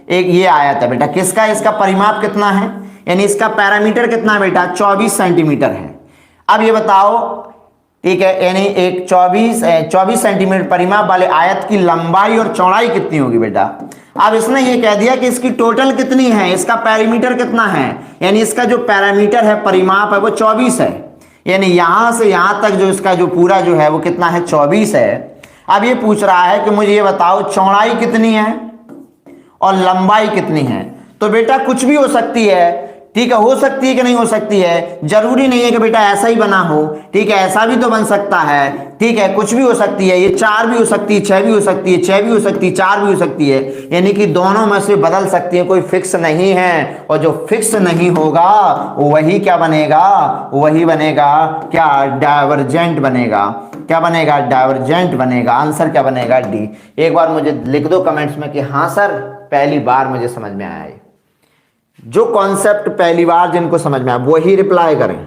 एक ये आया था बेटा, किसका, इसका परिमाप कितना है, यानी इसका पैरामीटर कितना है बेटा, 24 सेंटीमीटर है। अब ये बताओ, ठीक है, यानी एक 24 सेंटीमीटर परिमाप वाले आयत की लंबाई और चौड़ाई कितनी होगी बेटा। अब इसने ये कह दिया कि इसकी टोटल कितनी है, इसका पैरामीटर कितना है, यानी इसका जो पैरामीटर है, परिमाप है, वो 24 है, यानी यहां से यहां तक जो इसका जो पूरा जो है वो कितना है, 24 है। अब ये पूछ रहा है कि मुझे ये बताओ चौड़ाई कितनी है और लंबाई कितनी है। तो बेटा कुछ भी हो सकती है, ठीक है, हो सकती है कि नहीं हो सकती है, जरूरी नहीं है कि बेटा ऐसा ही बना हो, ठीक है, ऐसा भी तो बन सकता है, ठीक है, कुछ भी हो सकती है, ये 4 भी हो सकती है, 6 भी हो सकती है, 6 भी हो सकती है, 4 भी हो सकती है, यानी कि दोनों में से बदल सकती है, कोई फिक्स नहीं है। और जो फिक्स नहीं होगा वही क्या बनेगा, वही बनेगा क्या, डाइवर्जेंट बनेगा। क्या बनेगा, डाइवर्जेंट बनेगा। आंसर क्या बनेगा, डी। एक बार मुझे लिख दो कमेंट्स में कि हाँ सर पहली बार मुझे समझ में आया है। जो कॉन्सेप्ट पहली बार जिनको समझ में आया वही रिप्लाई करें,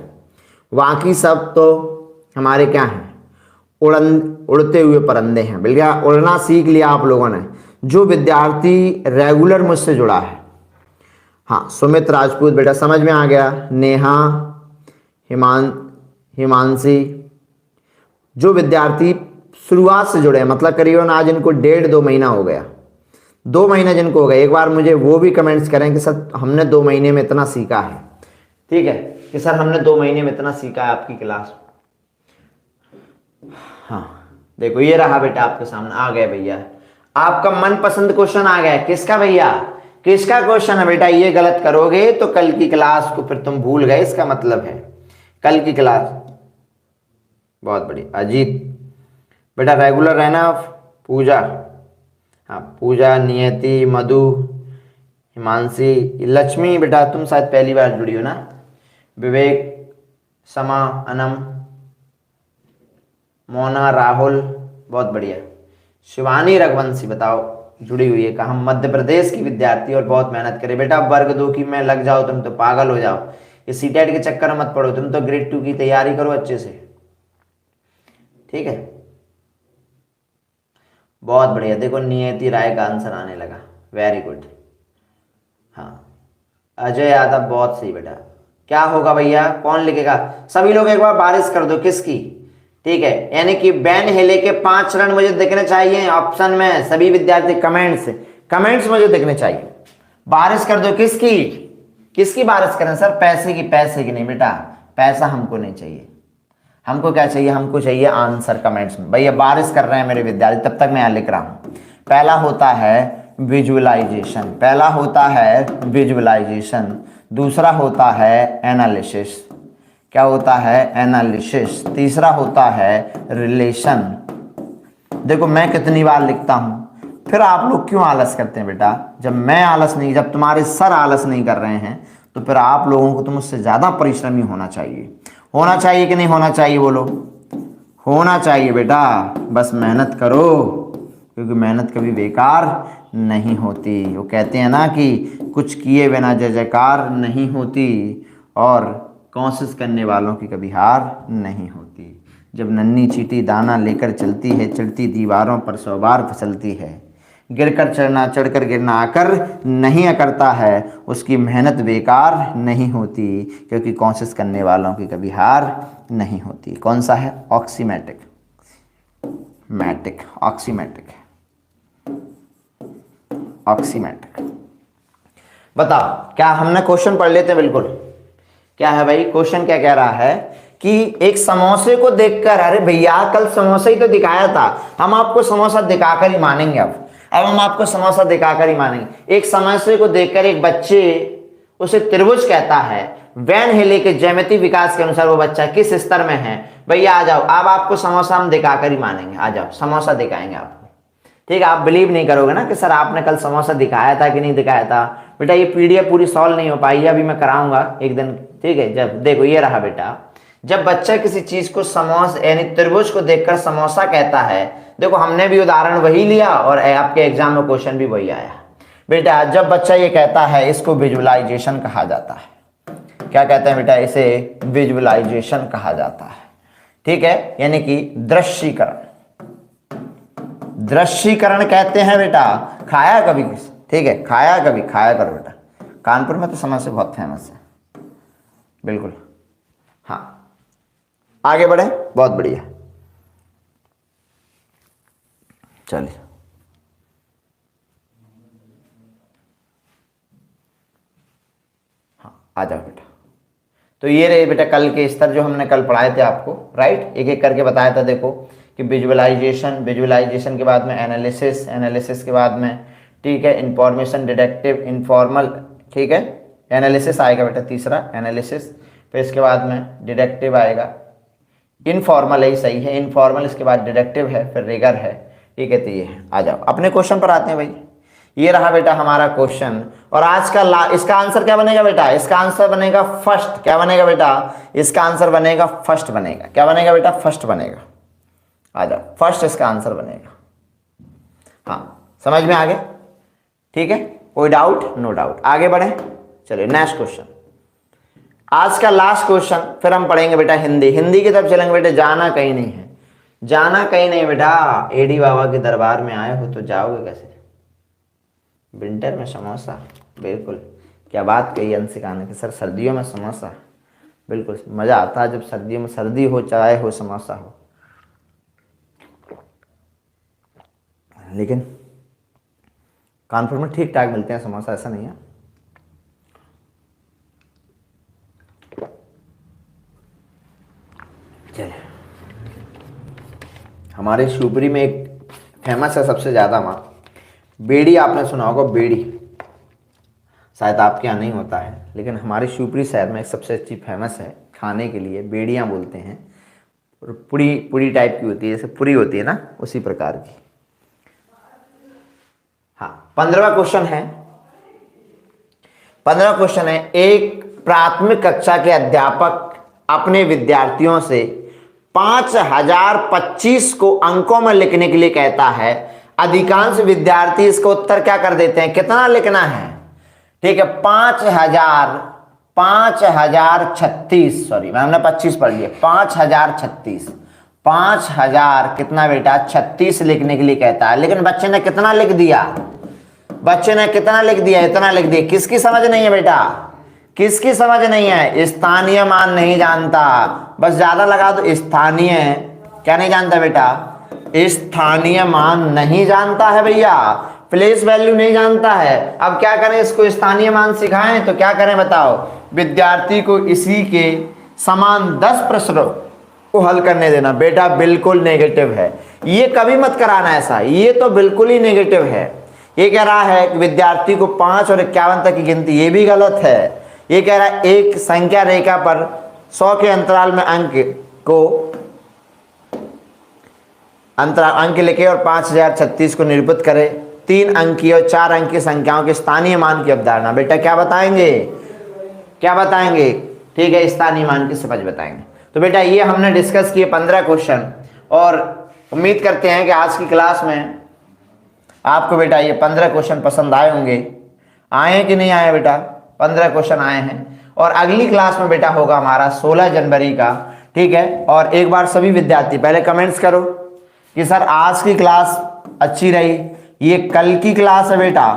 बाकी सब तो हमारे क्या हैं, उड़ते हुए परिंदे हैं। भैया उड़ना सीख लिया आप लोगों ने। जो विद्यार्थी रेगुलर मुझसे जुड़ा है, हाँ सुमित राजपूत बेटा समझ में आ गया, नेहा, हिमांशी, जो विद्यार्थी शुरुआत से जुड़े हैं, मतलब करीबन आज इनको 1.5-2 महीना हो गया, 2 महीने जिनको हो गए, एक बार मुझे वो भी कमेंट्स करें कि सर हमने 2 महीने में इतना सीखा है, ठीक है, कि सर हमने 2 महीने में इतना सीखा है आपकी क्लास। हाँ देखो ये रहा बेटा आपके सामने आ गया भैया, आपका मनपसंद क्वेश्चन आ गया। किसका भैया, किसका क्वेश्चन है बेटा। ये गलत करोगे तो कल की क्लास को फिर तुम भूल गए, इसका मतलब है कल की क्लास। बहुत बढ़िया अजीत बेटा, रेगुलर रहना। पूजा, हाँ पूजा, नियति, मधु, हिमांशी, लक्ष्मी बेटा तुम शायद पहली बार जुड़ी हो ना, विवेक, समा, अनम, मोना, राहुल, बहुत बढ़िया, शिवानी रघुवंशी बताओ जुड़ी हुई है, कहा मध्य प्रदेश की विद्यार्थी और बहुत मेहनत करे। बेटा वर्ग 2 की में लग जाओ तुम तो पागल हो जाओ, ये सीटेट के चक्कर में मत पड़ो, तुम तो ग्रेड 2 की तैयारी करो अच्छे से, ठीक है। बहुत बढ़िया, देखो नियति राय का आंसर आने लगा, वेरी गुड। हाँ अजय यादव बहुत सही बेटा। क्या होगा भैया, कौन लिखेगा, सभी लोग एक बार बारिश कर दो किसकी, ठीक है, यानी कि बैन हेले के 5 रन मुझे दिखने चाहिए ऑप्शन में। सभी विद्यार्थी कमेंट्स मुझे दिखने चाहिए, बारिश कर दो किसकी, किसकी बारिश करें सर, पैसे की, पैसे की नहीं बेटा, पैसा हमको नहीं चाहिए, हमको क्या चाहिए, हमको चाहिए आंसर कमेंट्स में। भैया बारिश कर रहे हैं मेरे विद्यार्थी, तब तक मैं यहाँ लिख रहा हूँ। पहला होता है विजुअलाइजेशन, पहला होता है विजुअलाइजेशन, दूसरा होता है एनालिसिस, क्या होता है एनालिसिस, तीसरा होता है रिलेशन। देखो मैं कितनी बार लिखता हूं, फिर आप लोग क्यों आलस करते हैं बेटा, जब मैं आलस नहीं, जब तुम्हारे सर आलस नहीं कर रहे हैं तो फिर आप लोगों को तो मुझसे ज्यादा परिश्रमी होना चाहिए, होना चाहिए कि नहीं होना चाहिए, बोलो होना चाहिए बेटा। बस मेहनत करो, क्योंकि मेहनत कभी बेकार नहीं होती। वो कहते हैं ना कि कुछ किए बिना जय जयकार नहीं होती, और कोशिश करने वालों की कभी हार नहीं होती। जब नन्ही चींटी दाना लेकर चलती है, चढ़ती दीवारों पर 100 बार फिसलती है, गिरकर चढ़ना चढ़कर गिरना आकर नहीं अकरता है, उसकी मेहनत बेकार नहीं होती, क्योंकि कोशिश करने वालों की कभी हार नहीं होती। कौन सा है, ऑक्सीमेटिक, मैटिक, ऑक्सीमेटिक, ऑक्सीमेटिक। बताओ क्या हमने क्वेश्चन पढ़ लेते हैं, बिल्कुल। क्या है भाई क्वेश्चन, क्या कह रहा है कि एक समोसे को देखकर, अरे भैया कल समोसा ही तो दिखाया था, हम आपको समोसा दिखाकर ही मानेंगे। अब हम आपको समोसा दिखाकर ही मानेंगे। एक समोसे को देखकर एक बच्चे उसे त्रिभुज कहता है, वैन हेले के ज्यामितीय विकास के अनुसार वो बच्चा किस स्तर में है। भैया आ जाओ, अब आपको समोसा हम दिखाकर ही मानेंगे, आ जाओ समोसा दिखाएंगे आपको। ठीक है, आप बिलीव नहीं करोगे ना कि सर आपने कल समोसा दिखाया था कि नहीं दिखाया था। बेटा ये पीडीएफ पूरी सॉल्व नहीं हो पाई है, अभी मैं कराऊंगा एक दिन, ठीक है। जब देखो ये रहा बेटा, जब बच्चा किसी चीज को समोसा यानी त्रिभुज को देखकर समोसा कहता है, देखो हमने भी उदाहरण वही लिया और आपके एग्जाम में क्वेश्चन भी वही आया। बेटा जब बच्चा ये कहता है, इसको विजुअलाइजेशन कहा जाता है। क्या कहते हैं बेटा, इसे विजुअलाइजेशन कहा जाता है। ठीक है, यानी कि दृश्यीकरण, दृश्यीकरण कहते हैं बेटा। खाया कभी किस, ठीक है, खाया कभी, खाया करो बेटा, कानपुर में तो समोसे बहुत फेमस है, बिल्कुल। हाँ आगे बढ़े, बहुत बढ़िया, चलिए। हाँ आ जाओ बेटा। तो ये रहे बेटा कल के स्तर जो हमने कल पढ़ाए थे आपको, राइट, एक एक करके बताया था। देखो कि विजुअलाइजेशन, विजुअलाइजेशन के बाद में एनालिसिस, एनालिसिस के बाद में, ठीक है, इंफॉर्मेशन डिडक्टिव, इनफॉर्मल, ठीक है, एनालिसिस आएगा बेटा तीसरा, एनालिसिस, फिर इसके बाद में डिडक्टिव आएगा, इनफॉर्मल ही सही है, इनफॉर्मल, इसके बाद डिडक्टिव है, फिर रिगर है, ठीक है। तो ये है, आ जाओ अपने क्वेश्चन पर आते हैं भाई। ये रहा बेटा हमारा क्वेश्चन, और आज का इसका आंसर क्या बनेगा बेटा, इसका आंसर बनेगा फर्स्ट। क्या बनेगा बेटा, इसका आंसर बनेगा फर्स्ट बनेगा। क्या बनेगा बेटा, फर्स्ट बनेगा। आ जाओ, फर्स्ट इसका आंसर बनेगा। हाँ समझ में आ गया, ठीक है, कोई डाउट, नो डाउट। आगे बढ़े, चलिए नेक्स्ट क्वेश्चन, आज का लास्ट क्वेश्चन, फिर हम पढ़ेंगे बेटा हिंदी। हिंदी की तरफ चलेंगे बेटा, जाना कहीं नहीं है, जाना कहीं नहीं बेटा। एडी बाबा के दरबार में आए हो तो जाओगे कैसे, विंटर में समोसा, बिल्कुल। क्या बात कही अंशिका ने कि सर सर्दियों में समोसा, बिल्कुल मज़ा आता है जब सर्दियों में, सर्दी हो चाहे हो समोसा हो। लेकिन कानपुर में ठीक ठाक मिलते हैं समोसा, ऐसा नहीं है। चलिए, हमारे शिवपुरी में एक फेमस है सबसे ज़्यादा वहाँ बेड़ी, आपने सुना होगा बेड़ी, शायद आपके यहाँ नहीं होता है, लेकिन हमारे शिवपुरी शहर में एक सबसे अच्छी फेमस है खाने के लिए, बेड़ियाँ बोलते हैं। और पूरी पूरी टाइप की होती है, जैसे पूरी होती है ना, उसी प्रकार की। हाँ 15वां क्वेश्चन है, 15वां क्वेश्चन है, एक प्राथमिक कक्षा के अध्यापक अपने विद्यार्थियों से 5025 को अंकों में लिखने के लिए कहता है। अधिकांश विद्यार्थी इसका उत्तर क्या कर देते हैं, कितना लिखना है, ठीक है, 5036, सॉरी हमने 25 पढ़ लिया, 5036, 5000 कितना बेटा 36 लिखने के लिए कहता है। लेकिन बच्चे ने कितना लिख दिया, बच्चे ने कितना लिख दिया, इतना लिख दिया। किसकी समझ नहीं है बेटा, किसकी समझ नहीं है, स्थानीय मान नहीं जानता, बस ज्यादा लगा दो, स्थानीय क्या नहीं जानता बेटा, स्थानीय मान नहीं जानता है भैया। प्लेस वैल्यू नहीं जानता है, अब क्या करें, इसको स्थानीय मान सिखाएं तो क्या करें बताओ, विद्यार्थी को इसी के समान 10 प्रश्नों को हल करने देना। बेटा बिल्कुल नेगेटिव है, ये कभी मत कराना ऐसा, ये तो बिल्कुल ही नेगेटिव है। ये कह रहा है कि विद्यार्थी को 5 और 51 तक की गिनती, ये भी गलत है। ये कह रहा है एक संख्या रेखा पर 100 के अंतराल में अंक लिखे और 5036 को निरूपित करे। 3 अंकीय और 4 अंकीय संख्याओं के स्थानीय मान की अवधारणा। बेटा क्या बताएंगे, क्या बताएंगे, ठीक है, स्थानीय मान की समझ बताएंगे। तो बेटा ये हमने डिस्कस किए 15 क्वेश्चन, और उम्मीद करते हैं कि आज की क्लास में आपको बेटा ये 15 क्वेश्चन पसंद आए होंगे। आए हैं कि नहीं आए बेटा, 15 क्वेश्चन आए हैं। और अगली क्लास में बेटा होगा हमारा 16 जनवरी का, ठीक है। और एक बार सभी विद्यार्थी पहले कमेंट्स करो कि सर आज की क्लास अच्छी रही, ये कल की क्लास है बेटा,